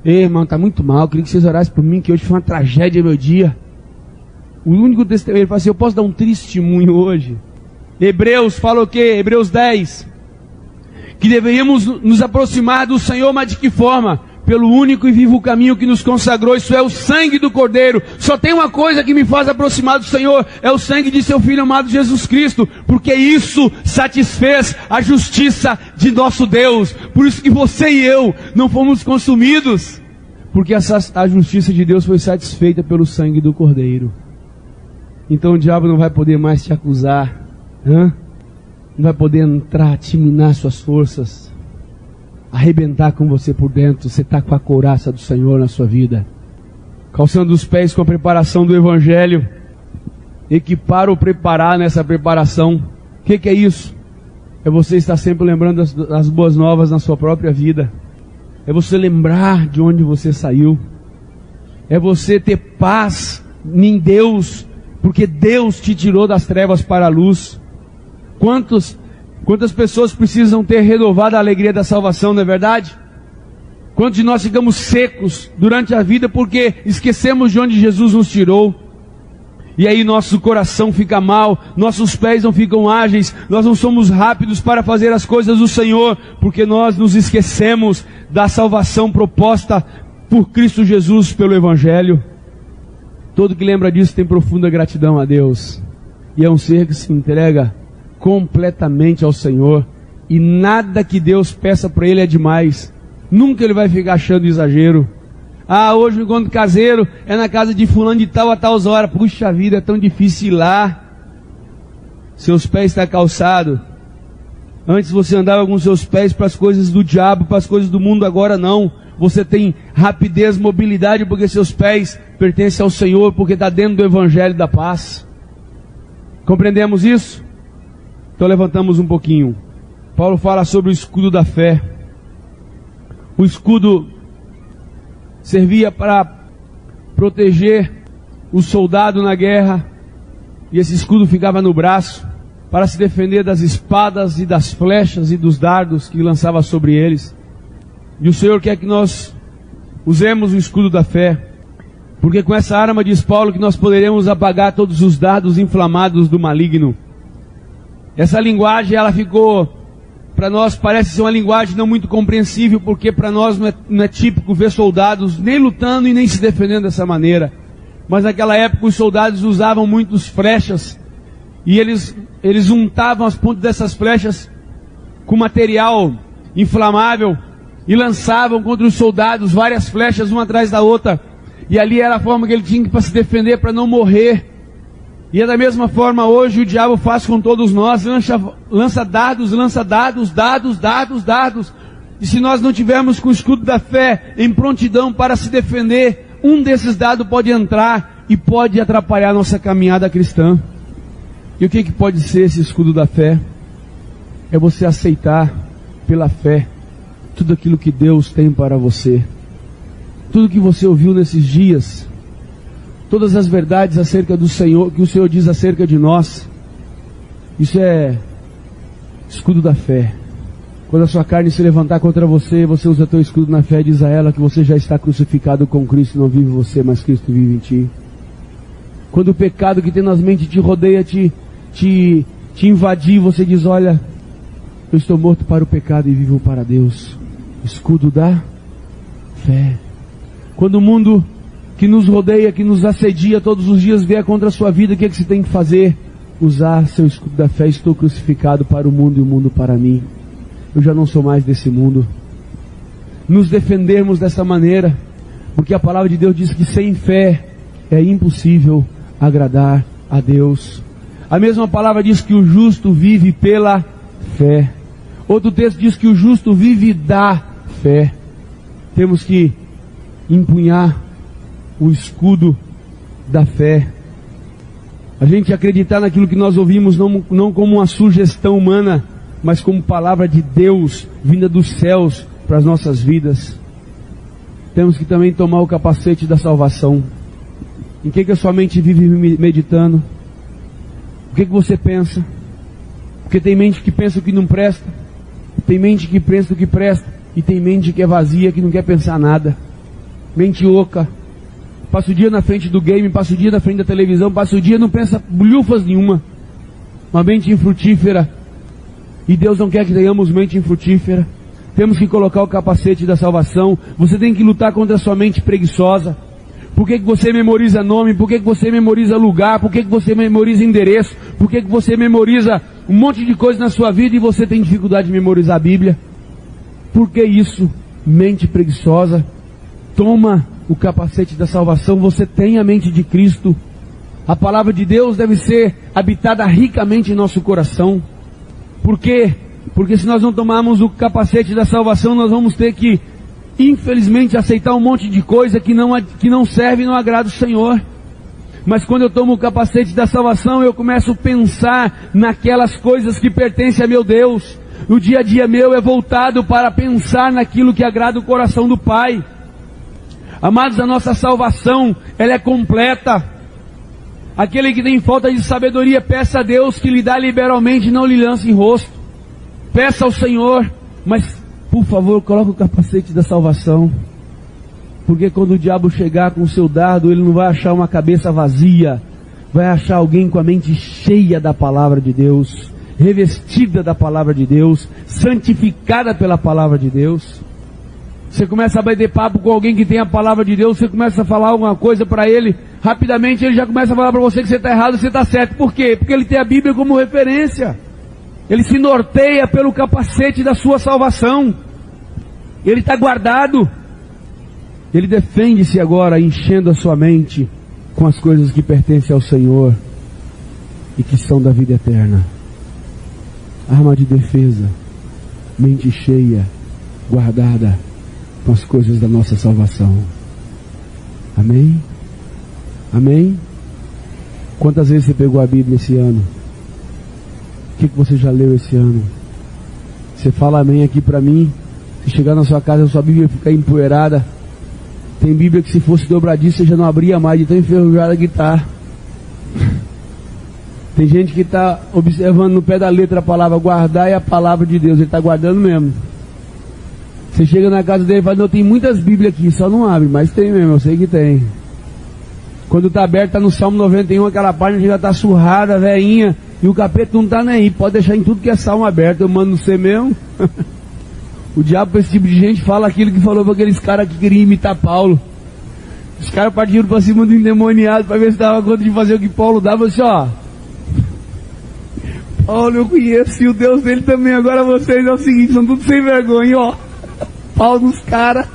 Ei, irmão, está muito mal, queria que vocês orassem por mim, que hoje foi uma tragédia meu dia. O único testemunho, ele fala assim, eu posso dar um testemunho hoje? Hebreus fala o quê? Hebreus 10. Que deveríamos nos aproximar do Senhor, mas de que forma? Pelo único e vivo caminho que nos consagrou, isso é o sangue do Cordeiro. Só tem uma coisa que me faz aproximar do Senhor, é o sangue de seu Filho amado Jesus Cristo, porque isso satisfez a justiça de nosso Deus. Por isso que você e eu não fomos consumidos, porque a justiça de Deus foi satisfeita pelo sangue do Cordeiro. Então o diabo não vai poder mais te acusar, não vai poder entrar, te minar suas forças, arrebentar com você por dentro. Você está com a couraça do Senhor na sua vida, calçando os pés com a preparação do Evangelho. Equipar ou preparar nessa preparação, o que é isso? É você estar sempre lembrando das boas novas na sua própria vida, é você lembrar de onde você saiu, é você ter paz em Deus, porque Deus te tirou das trevas para a luz. Quantas pessoas precisam ter renovado a alegria da salvação, não é verdade? Quantos de nós ficamos secos durante a vida porque esquecemos de onde Jesus nos tirou? E aí nosso coração fica mal, nossos pés não ficam ágeis, nós não somos rápidos para fazer as coisas do Senhor, porque nós nos esquecemos da salvação proposta por Cristo Jesus pelo Evangelho. Todo que lembra disso tem profunda gratidão a Deus. E é um ser que se entrega completamente ao Senhor, e nada que Deus peça para ele é demais. Nunca ele vai ficar achando exagero. Hoje o encontro caseiro é na casa de fulano de tal a tal horas. Puxa vida, é tão difícil ir lá. Seus pés estão calçados. Antes você andava com seus pés para as coisas do diabo, para as coisas do mundo, agora não. Você tem rapidez, mobilidade, porque seus pés pertencem ao Senhor, porque está dentro do Evangelho da paz. Compreendemos isso? Então levantamos um pouquinho. Paulo fala sobre o escudo da fé. O escudo servia para proteger o soldado na guerra, e esse escudo ficava no braço para se defender das espadas e das flechas e dos dardos que lançava sobre eles. E o Senhor quer que nós usemos o escudo da fé, porque com essa arma, diz Paulo, que nós poderemos apagar todos os dardos inflamados do maligno. Essa linguagem, ela ficou, para nós parece ser uma linguagem não muito compreensível, porque para nós não é típico ver soldados nem lutando e nem se defendendo dessa maneira. Mas naquela época os soldados usavam muitas flechas, e eles untavam as pontas dessas flechas com material inflamável, e lançavam contra os soldados várias flechas, uma atrás da outra, e ali era a forma que ele tinha para se defender, para não morrer. E é da mesma forma hoje o diabo faz com todos nós, lança dardos, dardos, e se nós não tivermos com o escudo da fé em prontidão para se defender, um desses dardos pode entrar e pode atrapalhar a nossa caminhada cristã. E o que pode ser esse escudo da fé? É você aceitar pela fé tudo aquilo que Deus tem para você, tudo que você ouviu nesses dias, todas as verdades acerca do Senhor, que o Senhor diz acerca de nós. Isso é escudo da fé. Quando a sua carne se levantar contra você, você usa teu escudo na fé e diz a ela que você já está crucificado com Cristo, não vive você, mas Cristo vive em ti. Quando o pecado que tenazmente te rodeia te invadir, você diz, olha, eu estou morto para o pecado e vivo para Deus. Escudo da fé. Quando o mundo que nos rodeia, que nos assedia todos os dias vier contra a sua vida, o que você tem que fazer? Usar seu escudo da fé. Estou crucificado para o mundo e o mundo para mim. Eu já não sou mais desse mundo. Nos defendermos dessa maneira, porque a palavra de Deus diz que sem fé é impossível agradar a Deus. A mesma palavra diz que o justo vive pela fé. Outro texto diz que o justo vive da fé. Temos que empunhar o escudo da fé. A gente acreditar naquilo que nós ouvimos não como uma sugestão humana, mas como palavra de Deus vinda dos céus para as nossas vidas. Temos que também tomar o capacete da salvação. Em que a sua mente vive meditando? O que você pensa? Porque tem mente que pensa o que não presta, tem mente que pensa o que presta, e tem mente que é vazia, que não quer pensar nada. Mente oca. Passa o dia na frente do game, passa o dia na frente da televisão, passa o dia, não pensa bulhufas nenhuma. Uma mente infrutífera. E Deus não quer que tenhamos mente infrutífera. Temos que colocar o capacete da salvação. Você tem que lutar contra a sua mente preguiçosa. Por que você memoriza nome? Por que você memoriza lugar? Por que você memoriza endereço? Por que você memoriza um monte de coisa na sua vida e você tem dificuldade de memorizar a Bíblia? Por que isso? Mente preguiçosa. Toma o capacete da salvação. Você tem a mente de Cristo. A palavra de Deus deve ser habitada ricamente em nosso coração. Por quê? Porque se nós não tomarmos o capacete da salvação, nós vamos ter que, infelizmente, aceitar um monte de coisa que não serve e não agrada o Senhor. Mas quando eu tomo o capacete da salvação, eu começo a pensar naquelas coisas que pertencem a meu Deus. O dia a dia meu é voltado para pensar naquilo que agrada o coração do Pai. Amados, a nossa salvação, ela é completa. Aquele que tem falta de sabedoria, peça a Deus que lhe dá liberalmente, não lhe lance em rosto. Peça ao Senhor, mas por favor, coloque o capacete da salvação. Porque quando o diabo chegar com o seu dardo, ele não vai achar uma cabeça vazia. Vai achar alguém com a mente cheia da palavra de Deus, revestida da palavra de Deus, santificada pela palavra de Deus. Você começa a bater papo com alguém que tem a palavra de Deus, você começa a falar alguma coisa para ele, rapidamente ele já começa a falar para você que você está errado e você está certo. Por quê? Porque ele tem a Bíblia como referência. Ele se norteia pelo capacete da sua salvação. Ele está guardado. Ele defende-se agora, enchendo a sua mente com as coisas que pertencem ao Senhor e que são da vida eterna. Arma de defesa, mente cheia, guardada com as coisas da nossa salvação. Amém? Amém? Quantas vezes você pegou a Bíblia esse ano? O que você já leu esse ano? Você fala amém aqui pra mim. Se chegar na sua casa, a sua Bíblia ficar empoeirada. Tem Bíblia que se fosse dobradiça já não abria mais, de tão enferrujada que tá. Tem gente que está observando no pé da letra a palavra guardar, é a palavra de Deus. Ele está guardando mesmo. Você chega na casa dele e fala, não, tem muitas Bíblias aqui, só não abre. Mas tem mesmo, eu sei que tem. Quando está aberto, está no Salmo 91, aquela página que já está surrada, velhinha, e o capeta não está nem aí. Pode deixar em tudo que é salmo aberto, eu mando no você mesmo. O diabo, para esse tipo de gente, fala aquilo que falou para aqueles caras que queriam imitar Paulo. Os caras partiram para cima do endemoniado para ver se dava conta de fazer o que Paulo dava. Assim, ó, Paulo eu conheço e o Deus dele também. Agora vocês é o seguinte, são tudo sem vergonha, ó. Pau nos caras.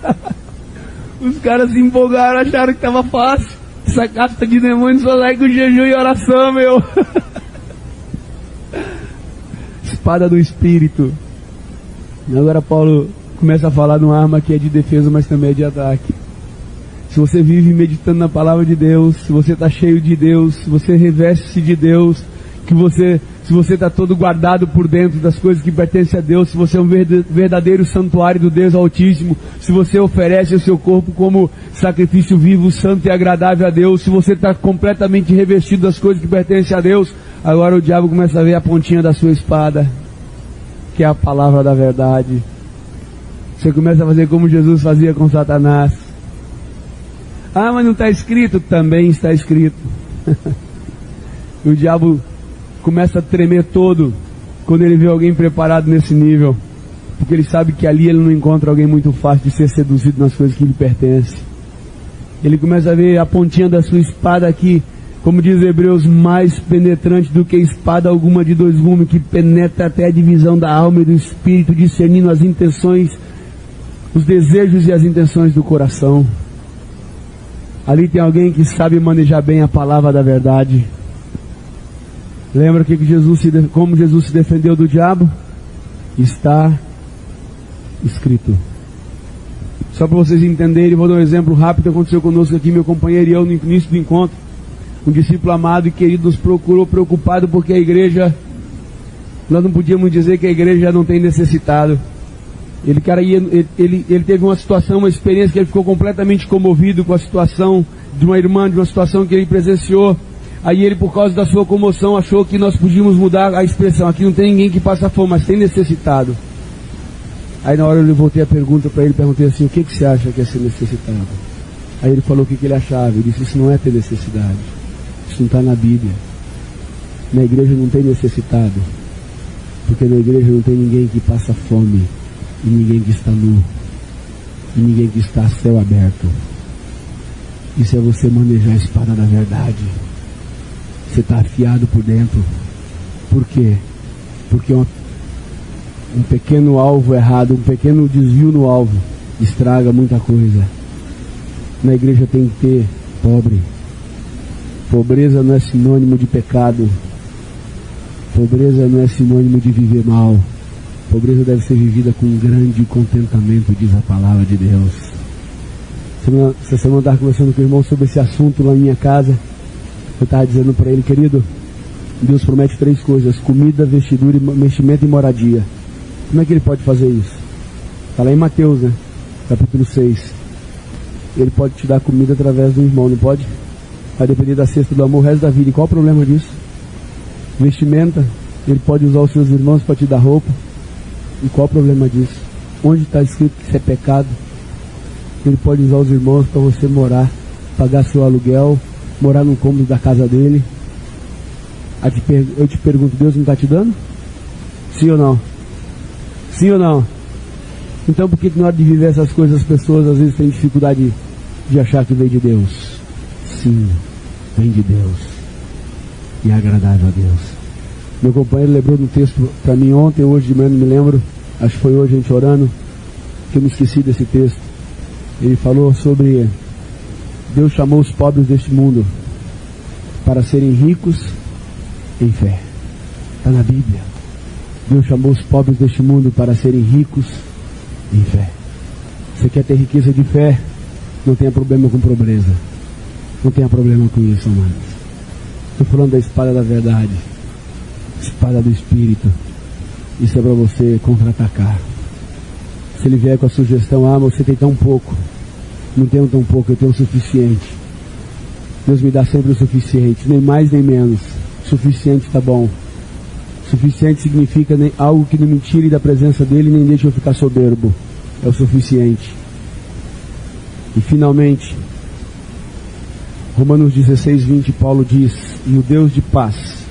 Os caras se empolgaram, acharam que tava fácil. Essa casta de demônios só sai com jejum e oração, meu. Espada do Espírito. Agora Paulo começa a falar de uma arma que é de defesa, mas também é de ataque. Se você vive meditando na palavra de Deus, se você está cheio de Deus, se você reveste-se de Deus, se você está todo guardado por dentro das coisas que pertencem a Deus, se você é um verdadeiro santuário do Deus Altíssimo, se você oferece o seu corpo como sacrifício vivo, santo e agradável a Deus, se você está completamente revestido das coisas que pertencem a Deus, agora o diabo começa a ver a pontinha da sua espada, que é a palavra da verdade. Você começa a fazer como Jesus fazia com Satanás. Ah, mas não está escrito? Também está escrito. E o diabo começa a tremer todo quando ele vê alguém preparado nesse nível, porque ele sabe que ali ele não encontra alguém muito fácil de ser seduzido nas coisas que lhe pertencem. Ele começa a ver a pontinha da sua espada aqui, como diz Hebreus, mais penetrante do que espada alguma de dois gumes, que penetra até a divisão da alma e do espírito, discernindo as intenções, os desejos e as intenções do coração. Ali tem alguém que sabe manejar bem a palavra da verdade. Lembra como Jesus se defendeu do diabo? Está escrito. Só para vocês entenderem, vou dar um exemplo rápido que aconteceu conosco aqui, meu companheiro e eu, no início do encontro. Um discípulo amado e querido nos procurou preocupado porque a igreja, nós não podíamos dizer que a igreja já não tem necessitado. Ele teve uma situação, uma experiência que ele ficou completamente comovido com a situação de uma irmã, de uma situação que ele presenciou. Aí ele, por causa da sua comoção, achou que nós podíamos mudar a expressão. Aqui não tem ninguém que passa fome, mas tem necessitado. Aí na hora eu voltei a pergunta para ele, perguntei assim, o que você acha que é ser necessitado? Aí ele falou o que ele achava. Ele disse, isso não é ter necessidade. Isso não está na Bíblia. Na igreja não tem necessitado. Porque na igreja não tem ninguém que passa fome. E ninguém que está nu. E ninguém que está a céu aberto. Isso é você manejar a espada da verdade. Você está afiado por dentro. Por quê? Porque um pequeno alvo errado, um pequeno desvio no alvo, estraga muita coisa. Na igreja tem que ter pobre. Pobreza não é sinônimo de pecado. Pobreza não é sinônimo de viver mal. Pobreza deve ser vivida com um grande contentamento, diz a palavra de Deus. Essa semana eu estava conversando com o irmão sobre esse assunto lá na minha casa. Eu estava dizendo para ele, querido, Deus promete 3 coisas: comida, vestidura, vestimento e moradia. Como é que ele pode fazer isso? Está lá em Mateus, né? Capítulo 6. Ele pode te dar comida através do irmão, não pode? Vai depender da cesta do amor o resto da vida. E qual o problema disso? Vestimenta, ele pode usar os seus irmãos para te dar roupa. E qual o problema disso? Onde está escrito que isso é pecado? Ele pode usar os irmãos para você morar, pagar seu aluguel, morar no cômodo da casa dele. Eu te pergunto, Deus não está te dando? Sim ou não? Sim ou não? Então por que na hora de viver essas coisas as pessoas às vezes têm dificuldade de achar que vem de Deus? Sim, vem de Deus. E é agradável a Deus. Meu companheiro lembrou de um texto para mim ontem, hoje de manhã não me lembro, acho que foi hoje a gente orando, que eu me esqueci desse texto. Ele falou sobre Deus chamou os pobres deste mundo para serem ricos em fé. Está na Bíblia. Deus chamou os pobres deste mundo para serem ricos em fé. Você quer ter riqueza de fé? Não tenha problema com pobreza. Não tenha problema com isso, amados. Estou falando da espada da verdade. Espada do Espírito. Isso é para você contra-atacar. Se ele vier com a sugestão, você tem tão pouco. Não tenho tão pouco, eu tenho o suficiente. Deus me dá sempre o suficiente, nem mais nem menos. Suficiente tá bom. Suficiente significa algo que não me tire da presença dele, nem deixe eu ficar soberbo. É o suficiente. E finalmente, Romanos 16:20, Paulo diz: e o Deus de paz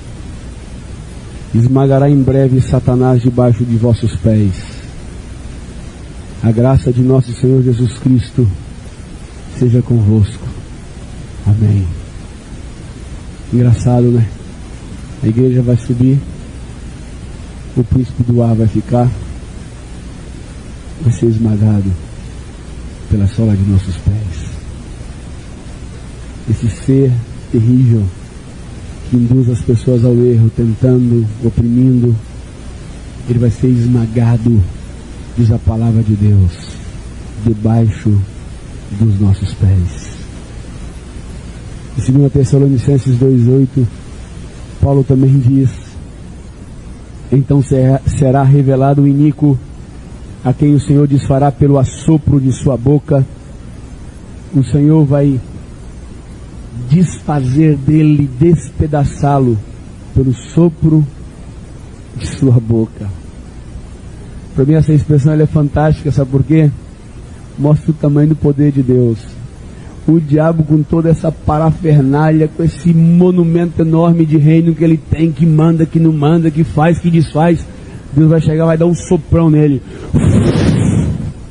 esmagará em breve Satanás debaixo de vossos pés. A graça de nosso Senhor Jesus Cristo seja convosco. Amém. Engraçado, né? A igreja vai subir, o príncipe do ar vai ficar, vai ser esmagado pela sola de nossos pés. Esse ser terrível que induz as pessoas ao erro, tentando, oprimindo, ele vai ser esmagado, diz a palavra de Deus, debaixo dos nossos pés. Em 2 Tessalonicenses 2:8, Paulo também diz: então será revelado o iníquo, a quem o Senhor desfará pelo assopro de sua boca. O Senhor vai desfazer dele, despedaçá-lo pelo sopro de sua boca. Para mim essa expressão ela é fantástica, sabe por quê? Mostra o tamanho do poder de Deus. O diabo, com toda essa parafernália, com esse monumento enorme de reino que ele tem, que manda, que não manda, que faz, que desfaz, Deus vai chegar, vai dar um soprão nele.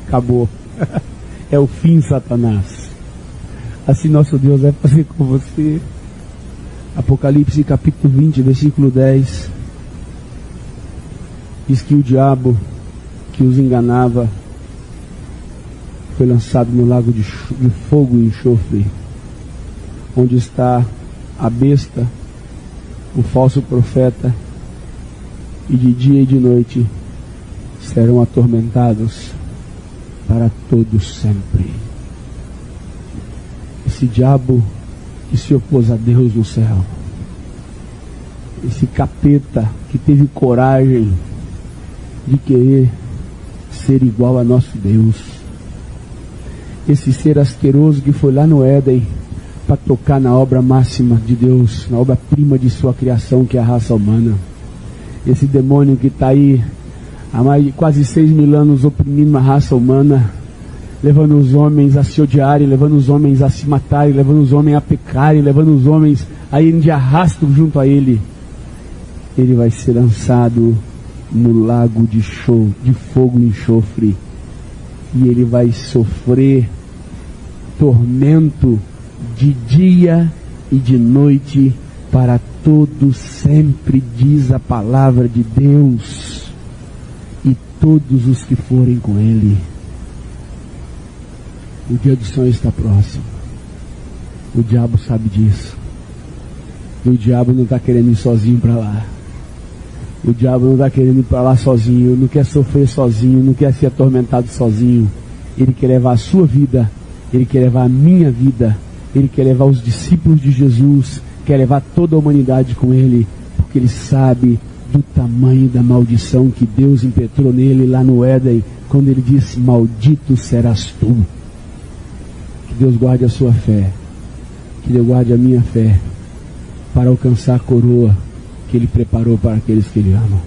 Acabou. É o fim, Satanás. Assim nosso Deus vai fazer com você. Apocalipse capítulo 20, versículo 10, diz que o diabo que os enganava foi lançado no lago de fogo e enxofre, onde está a besta, o falso profeta, e de dia e de noite serão atormentados para todo sempre. Esse diabo que se opôs a Deus no céu, esse capeta que teve coragem de querer ser igual a nosso Deus, esse ser asqueroso que foi lá no Éden para tocar na obra máxima de Deus, na obra-prima de sua criação, que é a raça humana. Esse demônio que está aí há mais de quase 6.000 anos oprimindo a raça humana, levando os homens a se odiarem, levando os homens a se matarem, levando os homens a pecarem, levando os homens a irem de arrasto junto a ele. Ele vai ser lançado no lago de fogo e enxofre, e ele vai sofrer tormento de dia e de noite para todo sempre, diz a palavra de Deus, e todos os que forem com ele. O dia do Senhor está próximo. O diabo sabe disso. E o diabo não está querendo ir sozinho para lá. O diabo não está querendo ir para lá sozinho, não quer sofrer sozinho, não quer ser atormentado sozinho. Ele quer levar a sua vida, ele quer levar a minha vida, ele quer levar os discípulos de Jesus, quer levar toda a humanidade com ele, porque ele sabe do tamanho da maldição que Deus impetrou nele lá no Éden, quando ele disse: maldito serás tu. Que Deus guarde a sua fé, que Deus guarde a minha fé, para alcançar a coroa que ele preparou para aqueles que ele ama.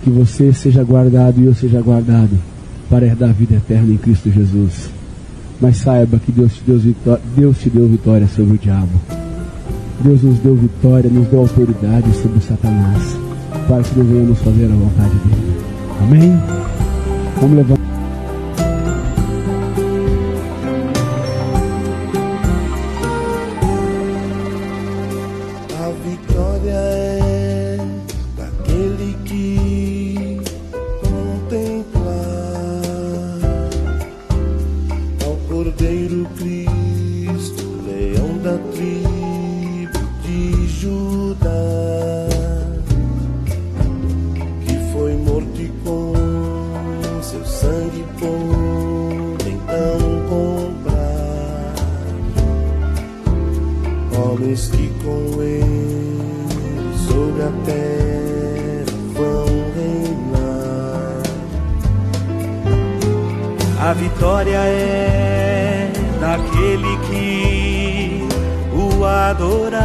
Que você seja guardado e eu seja guardado para herdar a vida eterna em Cristo Jesus. Mas saiba que Deus te deu vitória sobre o diabo. Deus nos deu vitória, nos deu autoridade sobre Satanás, para que nós venhamos fazer a vontade dele. Amém? Vamos levantar. Homens que com ele sobre a terra A vitória é daquele que o adorar,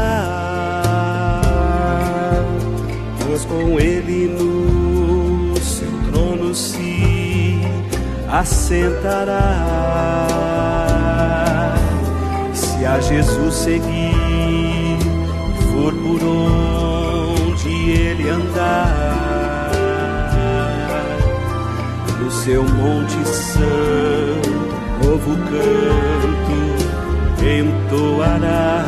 pois com ele no seu trono se assentará. Se a Jesus seguir, for por onde ele andar, no seu monte santo, novo canto entoará.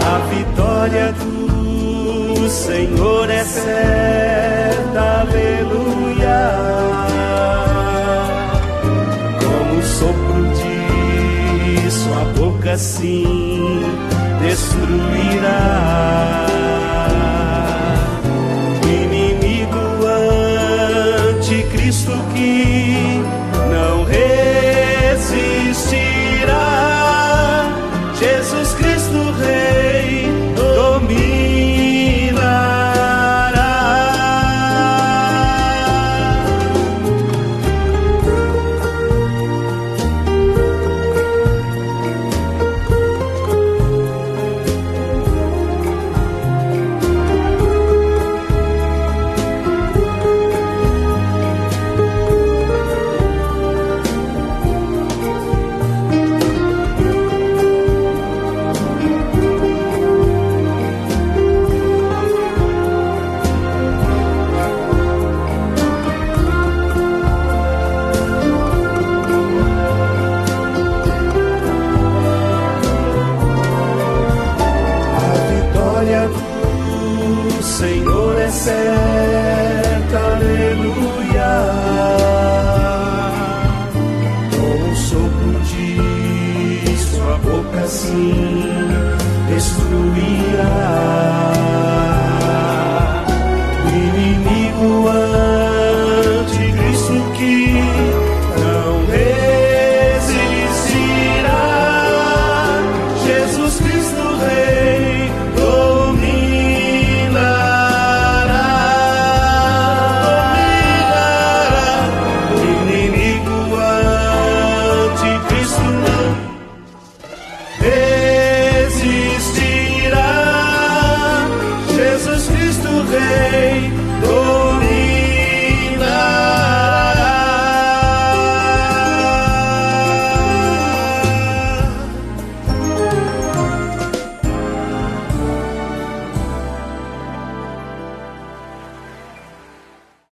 A vitória do Senhor é certa, aleluia. Como o sopro de sua boca sim destruirá. Cristo que não resistirá, Jesus Cristo Rei dominará. O Senhor é certa, aleluia. Com o sopro de sua boca sim destruirá.